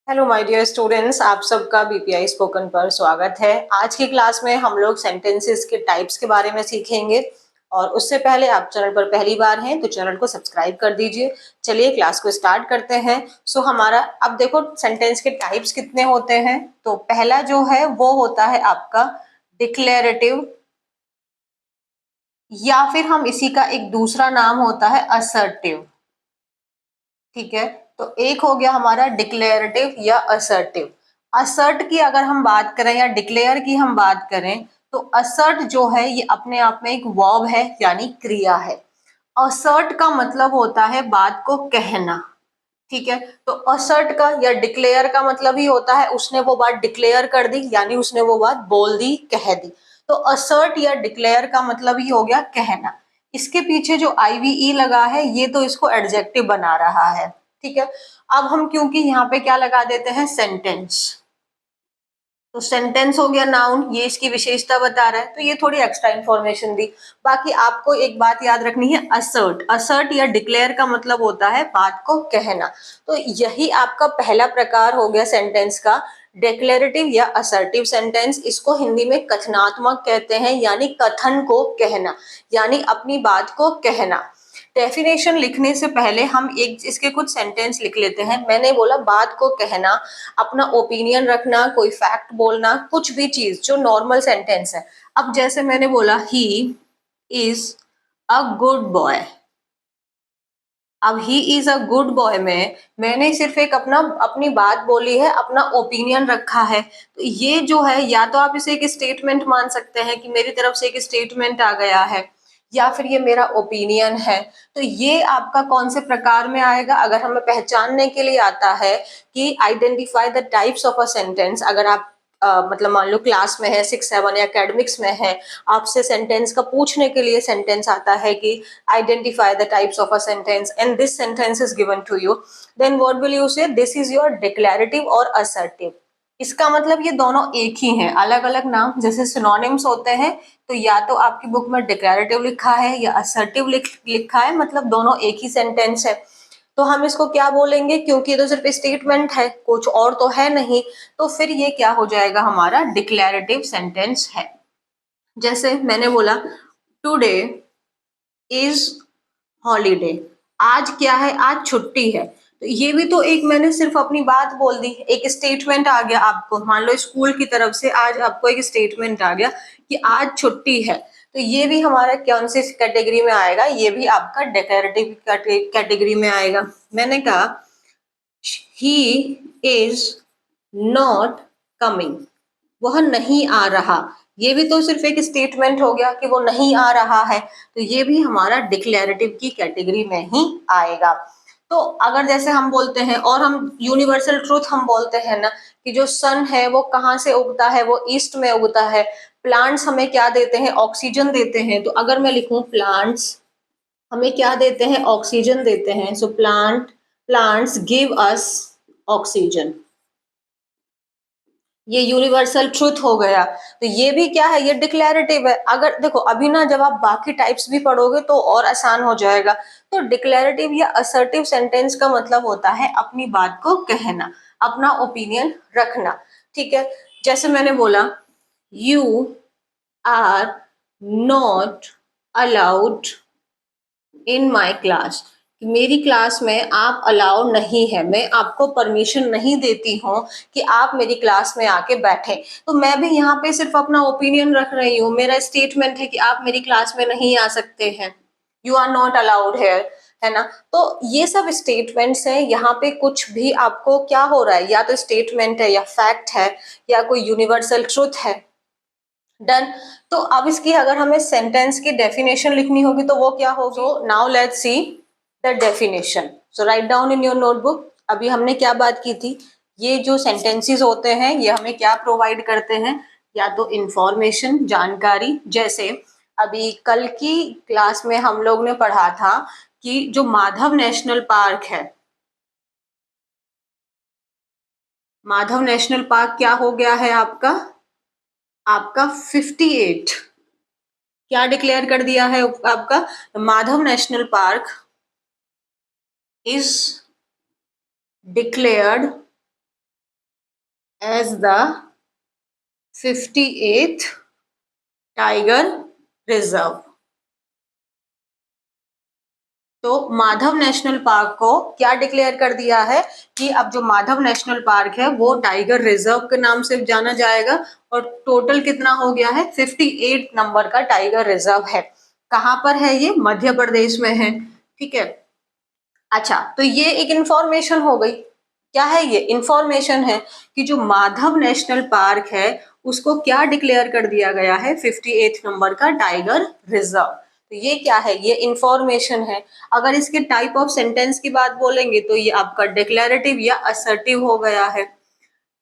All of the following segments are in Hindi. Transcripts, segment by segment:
हेलो माय डियर स्टूडेंट्स, आप सबका बीपीआई स्पोकन पर स्वागत है। आज की क्लास में हम लोग सेंटेंसेस के टाइप्स के बारे में सीखेंगे। और उससे पहले आप चैनल पर पहली बार हैं तो चैनल को सब्सक्राइब कर दीजिए। चलिए क्लास को स्टार्ट करते हैं। हमारा अब देखो सेंटेंस के टाइप्स कितने होते हैं। तो पहला जो है वो होता है आपका डिक्लेरेटिव, या फिर हम इसी का एक दूसरा नाम होता है असर्टिव। ठीक है, तो एक हो गया हमारा डिक्लेरेटिव या असर्टिव। असर्ट की अगर हम बात करें या डिक्लेयर की हम बात करें तो असर्ट जो है ये अपने आप में एक वर्ब है, यानी क्रिया है। असर्ट का मतलब होता है बात को कहना। ठीक है, तो असर्ट का या डिक्लेयर का मतलब ही होता है उसने वो बात डिक्लेयर कर दी, यानी उसने वो बात बोल दी, कह दी। तो असर्ट या डिक्लेयर का मतलब ही हो गया कहना। इसके पीछे जो आईवीई लगा है ये तो इसको एडजेक्टिव बना रहा है। ठीक है, अब हम क्योंकि यहाँ पे क्या लगा देते हैं सेंटेंस, तो सेंटेंस हो गया नाउन, ये इसकी विशेषता बता रहा है, तो ये थोड़ी एक्स्ट्रा इन्फॉर्मेशन दी। बाकी आपको एक बात याद रखनी है, असर्ट असर्ट या डिक्लेयर का मतलब होता है बात को कहना। तो यही आपका पहला प्रकार हो गया सेंटेंस का, डिक्लेरेटिव या असर्टिव सेंटेंस। इसको हिंदी में कथनात्मक कहते हैं, यानी कथन को कहना, यानी अपनी बात को कहना। डेफिनेशन लिखने से पहले हम एक इसके कुछ सेंटेंस लिख लेते हैं। मैंने बोला बात को कहना, अपना ओपिनियन रखना, कोई फैक्ट बोलना, कुछ भी चीज जो नॉर्मल सेंटेंस है। अब जैसे मैंने बोला he is a good boy. अब he is a good boy में मैंने सिर्फ एक अपनी बात बोली है, अपना ओपिनियन रखा है। तो ये जो है, या तो आप इसे एक स्टेटमेंट मान सकते हैं कि मेरी तरफ से एक स्टेटमेंट आ गया है, या फिर ये मेरा ओपिनियन है। तो ये आपका कौन से प्रकार में आएगा, अगर हमें पहचानने के लिए आता है कि identify the types of a sentence. अगर आप मतलब मान लो क्लास में है, 6-7 या एकेडमिक्स में है, आपसे सेंटेंस का पूछने के लिए सेंटेंस आता है कि identify the types of a sentence and this sentence is given to you, then what will you say? This is your declarative or assertive। इसका मतलब ये दोनों एक ही हैं, अलग अलग नाम जैसे सिनोनिम्स होते हैं। तो या तो आपकी बुक में डिक्लेरेटिव लिखा है या असर्टिव लिखा है, मतलब दोनों एक ही सेंटेंस है। तो हम इसको क्या बोलेंगे, क्योंकि ये तो सिर्फ स्टेटमेंट है, कुछ और तो है नहीं, तो फिर ये क्या हो जाएगा, हमारा डिक्लेरेटिव सेंटेंस है। जैसे मैंने बोला टुडे इज हॉलीडे, आज क्या है, आज छुट्टी है। तो ये भी तो एक मैंने सिर्फ अपनी बात बोल दी, एक स्टेटमेंट आ गया आपको। मान लो स्कूल की तरफ से आज आपको एक स्टेटमेंट आ गया कि आज छुट्टी है। तो ये भी हमारा कौन सी कैटेगरी में आएगा, ये भी आपका डेकोरेटिव कैटेगरी में आएगा। मैंने कहा ही इज नॉट कमिंग, वह नहीं आ रहा। ये भी तो सिर्फ एक स्टेटमेंट हो गया कि वो नहीं आ रहा है। तो ये भी हमारा डिक्लेरेटिव की कैटेगरी में ही आएगा। तो अगर जैसे हम बोलते हैं, और हम यूनिवर्सल ट्रूथ हम बोलते हैं ना, कि जो सन है वो कहाँ से उगता है, वो ईस्ट में उगता है। प्लांट्स हमें क्या देते हैं, ऑक्सीजन देते हैं। तो अगर मैं लिखूं प्लांट्स हमें क्या देते हैं, ऑक्सीजन देते हैं। So plants give us oxygen, ये यूनिवर्सल ट्रूथ हो गया। तो ये भी क्या है, ये डिक्लेरेटिव है। अगर देखो अभी ना, जब आप बाकी टाइप्स भी पढ़ोगे तो और आसान हो जाएगा। तो डिक्लेरेटिव या असर्टिव सेंटेंस का मतलब होता है अपनी बात को कहना, अपना ओपिनियन रखना। ठीक है, जैसे मैंने बोला you are not allowed in my class, मेरी क्लास में आप अलाउ नहीं है, मैं आपको परमिशन नहीं देती हूँ कि आप मेरी क्लास में आके बैठे। तो मैं भी यहाँ पे सिर्फ अपना ओपिनियन रख रही हूँ, मेरा स्टेटमेंट है कि आप मेरी क्लास में नहीं आ सकते हैं, you are not allowed here, है ना। तो ये सब स्टेटमेंट्स हैं। यहाँ पे कुछ भी आपको क्या हो रहा है, या तो स्टेटमेंट है, या फैक्ट है, या कोई यूनिवर्सल ट्रूथ है। डन। तो अब इसकी अगर हमें सेंटेंस की डेफिनेशन लिखनी होगी तो वो क्या होगी। So now let's see the definition. So write down in your notebook. अभी हमने क्या बात की थी, ये जो सेंटेंसेस होते हैं ये हमें क्या प्रोवाइड करते हैं, या तो इंफॉर्मेशन, जानकारी। जैसे अभी कल की क्लास में हम लोग ने पढ़ा था कि जो माधव नेशनल पार्क है, माधव नेशनल पार्क क्या हो गया है आपका, आपका 58 क्या डिक्लेयर कर दिया है आपका, Madhav national park is declared as the 58th tiger reserve. तो माधव नेशनल पार्क को क्या डिक्लेयर कर दिया है कि अब जो माधव नेशनल पार्क है वो टाइगर रिजर्व के नाम से जाना जाएगा, और टोटल कितना हो गया है, 58 नंबर का टाइगर रिजर्व है। कहाँ पर है ये, मध्य प्रदेश में है। ठीक है, अच्छा, तो ये एक इंफॉर्मेशन हो गई। क्या है ये, इंफॉर्मेशन है कि जो माधव नेशनल पार्क है उसको क्या डिक्लेयर कर दिया गया है, 58 नंबर का टाइगर रिजर्व। तो ये क्या है, ये इंफॉर्मेशन है। अगर इसके टाइप ऑफ सेंटेंस की बात बोलेंगे तो ये आपका डिक्लेरेटिव या असर्टिव हो गया है।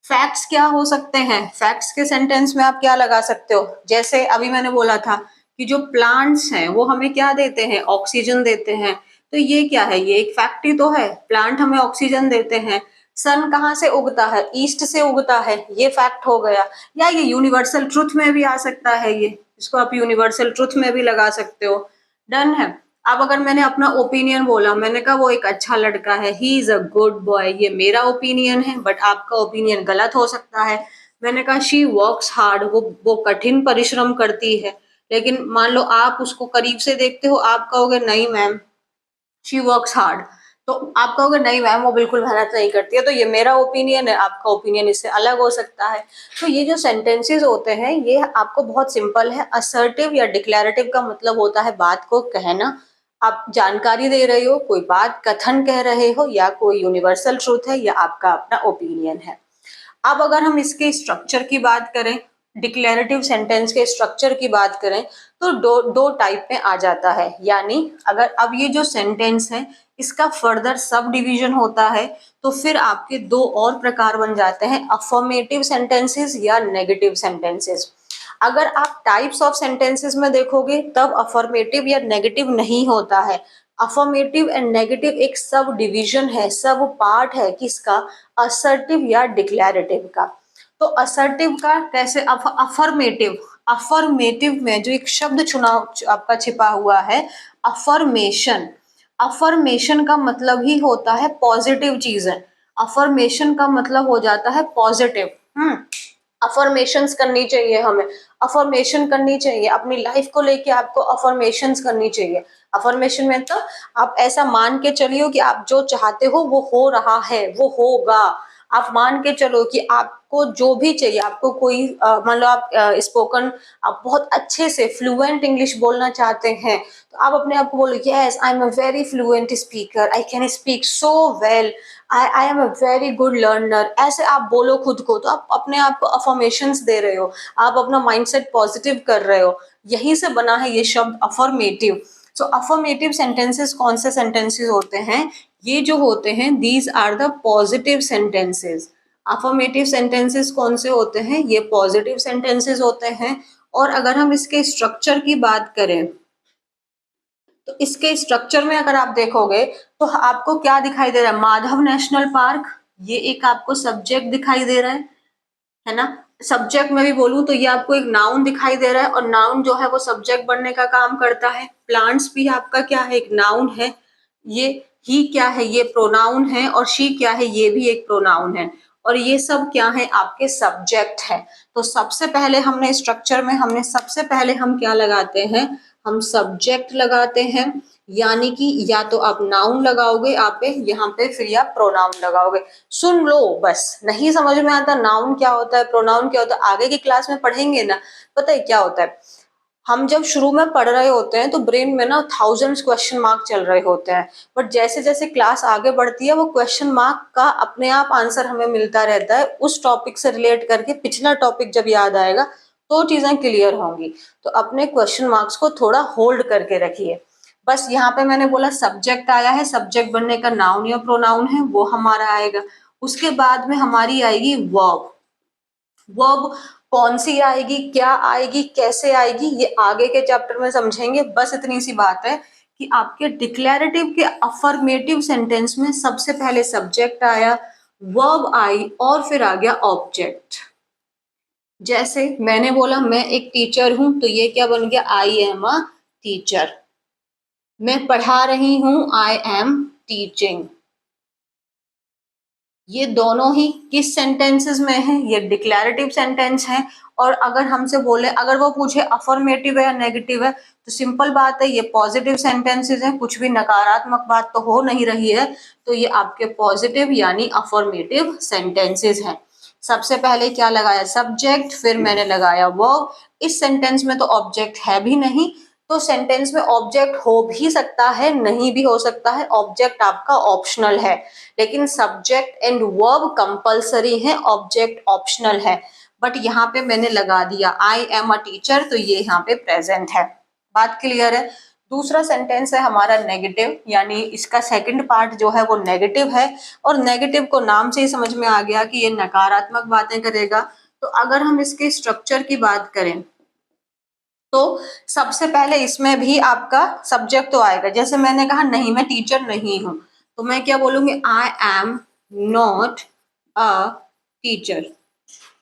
फैक्ट्स क्या हो सकते हैं, फैक्ट्स के सेंटेंस में आप क्या लगा सकते हो, जैसे अभी मैंने बोला था कि जो प्लांट्स हैं वो हमें क्या देते हैं, ऑक्सीजन देते हैं। तो ये क्या है, ये एक फैक्ट ही तो है, प्लांट हमें ऑक्सीजन देते हैं। सन कहाँ से उगता है, ईस्ट से उगता है, ये फैक्ट हो गया। या ये यूनिवर्सल ट्रुथ में भी आ सकता है, ये इसको आप यूनिवर्सल ट्रुथ में भी लगा सकते हो। डन है। अब अगर मैंने अपना ओपिनियन बोला, मैंने कहा वो एक अच्छा लड़का है, ही इज अ गुड बॉय, ये मेरा ओपिनियन है, बट आपका ओपिनियन गलत हो सकता है। मैंने कहा शी वर्क्स हार्ड, वो कठिन परिश्रम करती है, लेकिन मान लो आप उसको करीब से देखते हो, आप कहोगे नहीं मैम शी वर्क्स हार्ड, तो आप कहोगे नहीं मैम वो बिल्कुल मेहनत नहीं करती है। तो ये मेरा ओपिनियन है, आपका ओपिनियन इससे अलग हो सकता है। तो ये जो सेंटेंसेस होते हैं ये आपको बहुत सिंपल है। असर्टिव या डिक्लेरेटिव का मतलब होता है बात को कहना, आप जानकारी दे रहे हो, कोई बात कथन कह रहे हो, या कोई यूनिवर्सल ट्रूथ है, या आपका अपना ओपिनियन है। अब अगर हम इसके स्ट्रक्चर की बात करें, डिक्लेरेटिव सेंटेंस के स्ट्रक्चर की बात करें, तो दो टाइप में आ जाता है। यानी अगर अब ये जो सेंटेंस है इसका फर्दर सब डिवीजन होता है, तो फिर आपके दो और प्रकार बन जाते हैं, अफर्मेटिव सेंटेंसेस या नेगेटिव सेंटेंसेस। अगर आप टाइप्स ऑफ सेंटेंसेस में देखोगे तब अफर्मेटिव या नेगेटिव नहीं होता है। अफर्मेटिव एंड नेगेटिव एक सब डिवीजन है, सब पार्ट है किसका, असर्टिव या डिक्लेरेटिव का। तो असर्टिव का कैसे, अफर्मेटिव, अफर्मेटिव में जो एक शब्द चुनाव आपका छिपा हुआ है, अफर्मेशन। अफर्मेशन का मतलब ही होता है पॉजिटिव चीजें, अफर्मेशन का मतलब हो जाता है पॉजिटिव। अफर्मेशंस करनी चाहिए हमें, अफर्मेशन करनी चाहिए अपनी लाइफ को लेके, आपको अफर्मेशंस करनी चाहिए। अफर्मेशन में तो आप ऐसा मान के चलियो कि आप जो चाहते हो वो हो रहा है, वो होगा। आप मान के चलो कि आपको जो भी चाहिए, आपको कोई मान लो आप स्पोकन, आप बहुत अच्छे से फ्लुएंट इंग्लिश बोलना चाहते हैं, तो आप अपने आप को बोलो yes I am a very fluent speaker, I can speak so well, I am a very good learner. ऐसे आप बोलो खुद को, तो आप अपने आप को अफर्मेशंस दे रहे हो, आप अपना माइंडसेट पॉजिटिव कर रहे हो। यहीं से बना है ये शब्द अफर्मेटिव। सो अफर्मेटिव सेंटेंसेस कौन से सेंटेंसेस होते हैं, ये जो होते हैं these are the positive sentences. Affirmative sentences कौन से होते हैं, ये पॉजिटिव सेंटेंसेस होते हैं। और अगर हम इसके स्ट्रक्चर की बात करें, तो इसके स्ट्रक्चर में अगर आप देखोगे तो आपको क्या दिखाई दे रहा है, माधव नेशनल पार्क, ये एक आपको सब्जेक्ट दिखाई दे रहा है ना। सब्जेक्ट में भी बोलूं तो ये आपको एक नाउन दिखाई दे रहा है, और नाउन जो है वो सब्जेक्ट बनने का काम करता है। प्लांट्स भी आपका क्या है, एक नाउन है। ये ही क्या है, ये प्रोनाउन है, और शी क्या है, ये भी एक प्रोनाउन है। और ये सब क्या है, आपके सब्जेक्ट है। तो सबसे पहले हमने स्ट्रक्चर में हमने सबसे पहले हम क्या लगाते हैं, हम सब्जेक्ट लगाते हैं। यानी कि या तो आप नाउन लगाओगे आप यहाँ पे, फिर या प्रोनाउन लगाओगे। सुन लो बस, नहीं समझ में आता नाउन क्या होता है, प्रोनाउन क्या होता है, आगे की क्लास में पढ़ेंगे ना। पता है क्या होता है, हम जब शुरू में पढ़ रहे होते हैं तो ब्रेन में ना थाउजेंड्स क्वेश्चन मार्क चल रहे होते हैं, बट जैसे जैसे क्लास आगे बढ़ती है वो क्वेश्चन मार्क का अपने आप आंसर हमें मिलता रहता है। उस टॉपिक से रिलेट करके पिछला टॉपिक जब याद आएगा तो चीजें क्लियर होंगी। तो अपने क्वेश्चन मार्क्स को थोड़ा होल्ड करके रखिए। बस यहाँ पे मैंने बोला सब्जेक्ट आया है, सब्जेक्ट बनने का नाउन या प्रोनाउन है वो हमारा आएगा। उसके बाद में हमारी आएगी वर्ब। वर्ब कौन सी आएगी, क्या आएगी, कैसे आएगी, ये आगे के चैप्टर में समझेंगे। बस इतनी सी बात है कि आपके डिक्लेरेटिव के अफर्मेटिव सेंटेंस में सबसे पहले सब्जेक्ट आया, वर्ब आई, और फिर आ गया ऑब्जेक्ट। जैसे मैंने बोला मैं एक टीचर हूं, तो ये क्या बन गया, आई एम अ टीचर। मैं पढ़ा रही हूं, आई एम टीचिंग। ये दोनों ही किस सेंटेंसेस में है? ये डिक्लेरेटिव सेंटेंस है। और अगर हमसे बोले, अगर वो पूछे अफर्मेटिव है या नेगेटिव है, तो सिंपल बात है, ये पॉजिटिव सेंटेंसेस हैं, कुछ भी नकारात्मक बात तो हो नहीं रही है, तो ये आपके पॉजिटिव यानी अफर्मेटिव सेंटेंसेस हैं। सबसे पहले क्या लगाया? सब्जेक्ट, फिर मैंने लगाया वर्ब। इस सेंटेंस में तो ऑब्जेक्ट है भी नहीं, तो सेंटेंस में ऑब्जेक्ट हो भी सकता है, नहीं भी हो सकता है, ऑब्जेक्ट आपका ऑप्शनल है। लेकिन सब्जेक्ट एंड वर्ब कंपलसरी है, ऑब्जेक्ट ऑप्शनल है। बट यहाँ पे मैंने लगा दिया आई एम अ टीचर, तो ये यहाँ पे प्रेजेंट है। बात क्लियर है? दूसरा सेंटेंस है हमारा नेगेटिव, यानी इसका सेकंड पार्ट जो है वो नेगेटिव है। और नेगेटिव को नाम से ही समझ में आ गया कि ये नकारात्मक बातें करेगा। तो अगर हम इसके स्ट्रक्चर की बात करें, तो सबसे पहले इसमें भी आपका सब्जेक्ट तो आएगा। जैसे मैंने कहा नहीं, मैं टीचर नहीं हूं, तो मैं क्या बोलूंगी? आई एम नॉट अ टीचर।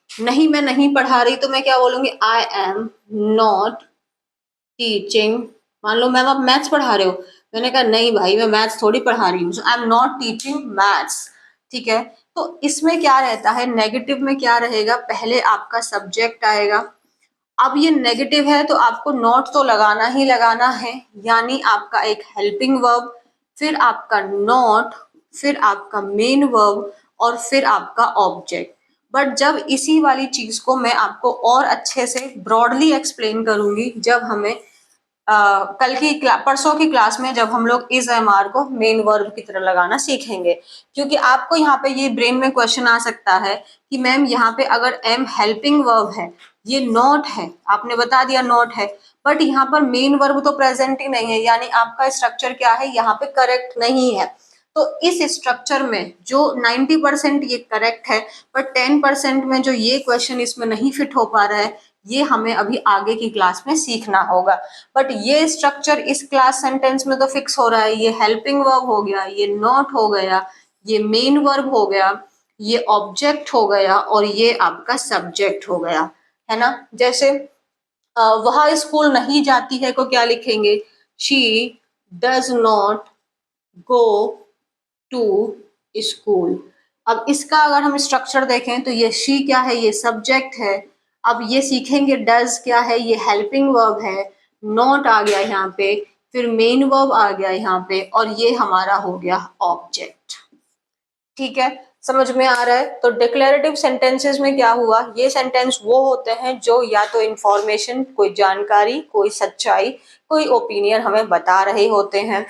नहीं, मैं नहीं पढ़ा रही, तो मैं क्या बोलूंगी? आई एम नॉट टीचिंग। मान लो मैम आप मैथ्स पढ़ा रहे हो, मैंने कहा नहीं भाई, मैं मैथ्स थोड़ी पढ़ा रही हूँ, आई एम नॉट टीचिंग मैथ्स। ठीक है, तो इसमें क्या रहता है? नेगेटिव में क्या रहेगा? पहले आपका सब्जेक्ट आएगा। अब ये नेगेटिव है तो आपको नॉट तो लगाना ही लगाना है, यानी आपका एक हेल्पिंग वर्ब, फिर आपका नॉट, फिर आपका मेन वर्ब, और फिर आपका ऑब्जेक्ट। बट जब इसी वाली चीज को मैं आपको और अच्छे से ब्रॉडली एक्सप्लेन करूंगी, जब हमें कल की परसों की क्लास में, जब हम लोग इस एम आर को मेन वर्ब की तरह लगाना सीखेंगे। क्योंकि आपको यहाँ पे ये ब्रेन में क्वेश्चन आ सकता है कि मैम यहाँ पे अगर एम हेल्पिंग वर्ब है, ये नॉट है, आपने बता दिया नॉट है, बट यहाँ पर मेन वर्ब तो प्रेजेंट ही नहीं है, यानी आपका स्ट्रक्चर क्या है? यहाँ पे करेक्ट नहीं है। तो इस स्ट्रक्चर में जो 90% ये करेक्ट है, बट 10% में जो ये क्वेश्चन इसमें नहीं फिट हो पा रहा है, ये हमें अभी आगे की क्लास में सीखना होगा। बट ये स्ट्रक्चर इस क्लास सेंटेंस में तो फिक्स हो रहा है। ये हेल्पिंग वर्ब हो गया, ये नॉट हो गया, ये मेन वर्ब हो गया, ये ऑब्जेक्ट हो गया, और ये आपका सब्जेक्ट हो गया, है ना? जैसे वह स्कूल नहीं जाती है को क्या लिखेंगे? She does not go to school. अब इसका अगर हम स्ट्रक्चर देखें, तो ये शी क्या है? ये सब्जेक्ट है। अब ये सीखेंगे डज क्या है? ये हेल्पिंग वर्ब है। नॉट आ गया यहाँ पे, फिर मेन वर्ब आ गया यहाँ पे, और ये हमारा हो गया ऑब्जेक्ट। ठीक है, समझ में आ रहा है? तो डिक्लेरेटिव सेंटेंसेस में क्या हुआ? ये सेंटेंस वो होते हैं जो या तो इंफॉर्मेशन, कोई जानकारी, कोई सच्चाई, कोई ओपिनियन हमें बता रहे होते हैं।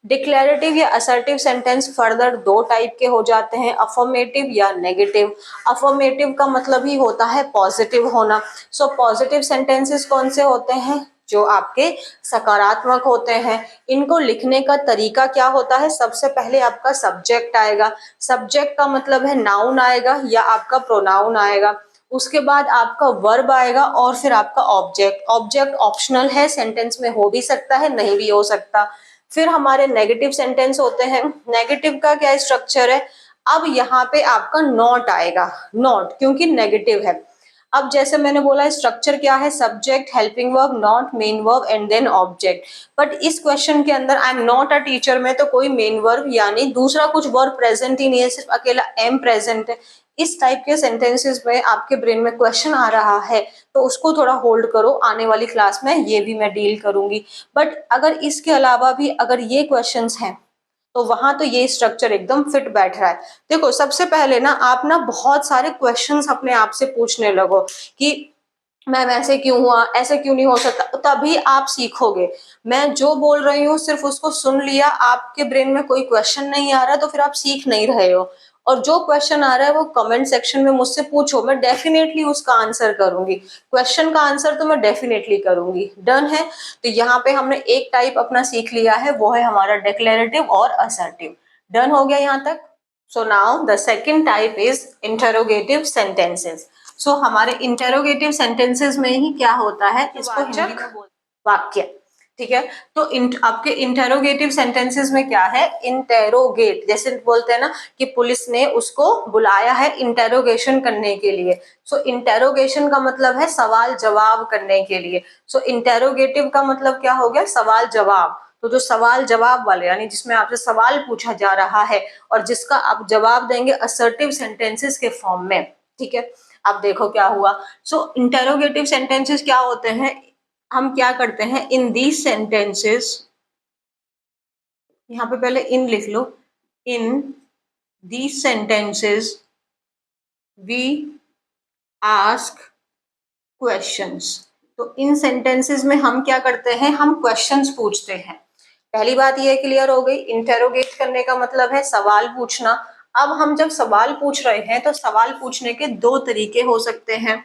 डिक्लेरेटिव या असर्टिव सेंटेंस फर्दर दो टाइप के हो जाते हैं, अफर्मेटिव या नेगेटिव। अफर्मेटिव का मतलब ही होता है पॉजिटिव होना। सो पॉजिटिव सेंटेंसेस कौन से होते हैं? जो आपके सकारात्मक होते हैं। इनको लिखने का तरीका क्या होता है? सबसे पहले आपका सब्जेक्ट आएगा। सब्जेक्ट का मतलब है नाउन आएगा या आपका प्रोनाउन आएगा। उसके बाद आपका वर्ब आएगा, और फिर आपका ऑब्जेक्ट। ऑब्जेक्ट ऑप्शनल है, सेंटेंस में हो भी सकता है, नहीं भी हो सकता। फिर हमारे नेगेटिव सेंटेंस होते हैं। नेगेटिव का क्या स्ट्रक्चर है? अब यहाँ पे आपका नॉट आएगा, नॉट, क्योंकि नेगेटिव है। अब जैसे मैंने बोला स्ट्रक्चर क्या है? Subject, helping verb, not, main verb and then object. But इस क्वेश्चन के अंदर I am not a teacher में तो कोई मेन वर्ब यानी दूसरा कुछ वर्ब प्रेजेंट ही नहीं है, सिर्फ अकेला एम प्रेजेंट है। इस टाइप के सेंटेंसेस में आपके ब्रेन में क्वेश्चन आ रहा है, तो उसको थोड़ा होल्ड करो, आने वाली क्लास में ये भी मैं डील करूंगी। बट अगर इसके अलावा भी अगर ये क्वेश्चंस हैं, तो वहां तो ये स्ट्रक्चर एकदम फिट बैठ रहा है। देखो, सबसे पहले ना आप ना बहुत सारे क्वेश्चंस अपने आप से पूछने लगो कि मैम ऐसे क्यों हुआ, ऐसे क्यों नहीं हो सकता, तभी आप सीखोगे। मैं जो बोल रही हूँ सिर्फ उसको सुन लिया, आपके ब्रेन में कोई क्वेश्चन नहीं आ रहा, तो फिर आप सीख नहीं रहे हो। और जो क्वेश्चन आ रहा है वो कमेंट सेक्शन में मुझसे पूछो, मैं डेफिनेटली उसका आंसर करूंगी। क्वेश्चन का आंसर तो मैं डेफिनेटली करूंगी। डन है? तो यहाँ पे हमने एक टाइप अपना सीख लिया है, वो है हमारा डिक्लेरेटिव और असर्टिव। डन हो गया यहाँ तक? So now the second type is interrogative sentences. So हमारे इंटेरोगेटिव सेंटेंसेस में ही क्या होता है, इसको हिंदी में वाक्य। ठीक है, तो आपके इंटेरोगेटिव सेंटेंसेस में क्या है? इंटेरोगेट, जैसे बोलते हैं ना कि पुलिस ने उसको बुलाया है इंटेरोगेशन करने के लिए। सो इंटेरोगेशन का मतलब है सवाल जवाब करने के लिए। सो इंटेरोगेटिव का मतलब क्या हो गया? सवाल जवाब। तो जो सवाल जवाब वाले यानी जिसमें आपसे सवाल पूछा जा रहा है और जिसका आप जवाब देंगे असर्टिव सेंटेंसेस के फॉर्म में, ठीक है। अब देखो क्या हुआ। सो इंटेरोगेटिव सेंटेंसेस क्या होते हैं, हम क्या करते हैं इन दीज सेंटेंसेस, यहाँ पे पहले इन लिख लो, in these sentences we ask questions. तो इन सेंटेंसेस में हम क्या करते हैं, हम क्वेश्चंस पूछते हैं। पहली बात ये क्लियर हो गई, इंटेरोगेट करने का मतलब है सवाल पूछना। अब हम जब सवाल पूछ रहे हैं तो सवाल पूछने के दो तरीके हो सकते हैं।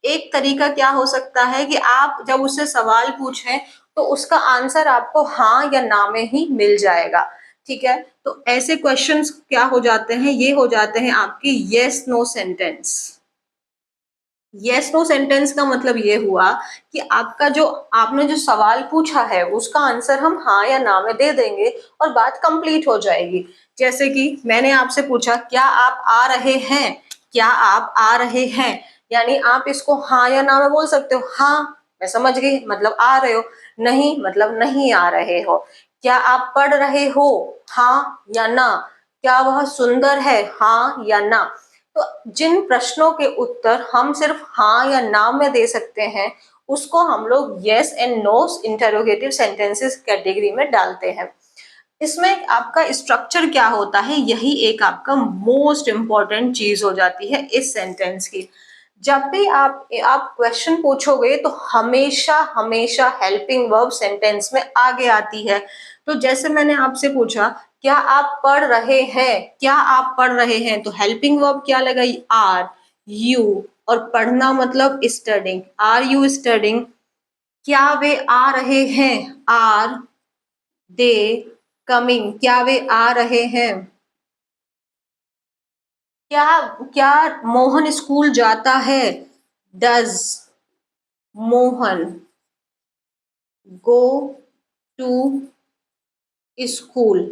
एक तरीका क्या हो सकता है कि आप जब उससे सवाल पूछें तो उसका आंसर आपको हाँ या ना में ही मिल जाएगा, ठीक है। तो ऐसे क्वेश्चंस क्या हो जाते हैं, ये हो जाते हैं आपकी yes no sentence. Yes no sentence का मतलब ये हुआ कि आपने जो सवाल पूछा है उसका आंसर हम हाँ या ना में दे देंगे और बात कंप्लीट हो जाएगी। जैसे कि मैंने आपसे पूछा क्या आप आ रहे हैं, क्या आप आ रहे हैं, यानी आप इसको हाँ या ना में बोल सकते हो। हाँ मैं समझ गई, मतलब आ रहे हो। नहीं मतलब नहीं आ रहे हो। क्या आप पढ़ रहे हो, हाँ या ना। क्या वह सुंदर है, हाँ या ना। तो जिन प्रश्नों के उत्तर हम सिर्फ हाँ या ना में दे सकते हैं उसको हम लोग yes and no interrogative sentences category में डालते हैं। इसमें आपका स्ट्रक्चर क्या होता है, यही एक आपका मोस्ट इंपॉर्टेंट चीज हो जाती है इस सेंटेंस की। जब भी आप क्वेश्चन पूछोगे तो हमेशा हमेशा हेल्पिंग वर्ब सेंटेंस में आगे आती है। तो जैसे मैंने आपसे पूछा क्या आप पढ़ रहे हैं, क्या आप पढ़ रहे हैं, तो हेल्पिंग वर्ब क्या लगाई, आर यू, और पढ़ना मतलब स्टडिंग, आर यू स्टडिंग। क्या वे आ रहे हैं, आर दे कमिंग, क्या वे आ रहे हैं। क्या क्या मोहन स्कूल जाता है, does Mohan go to school,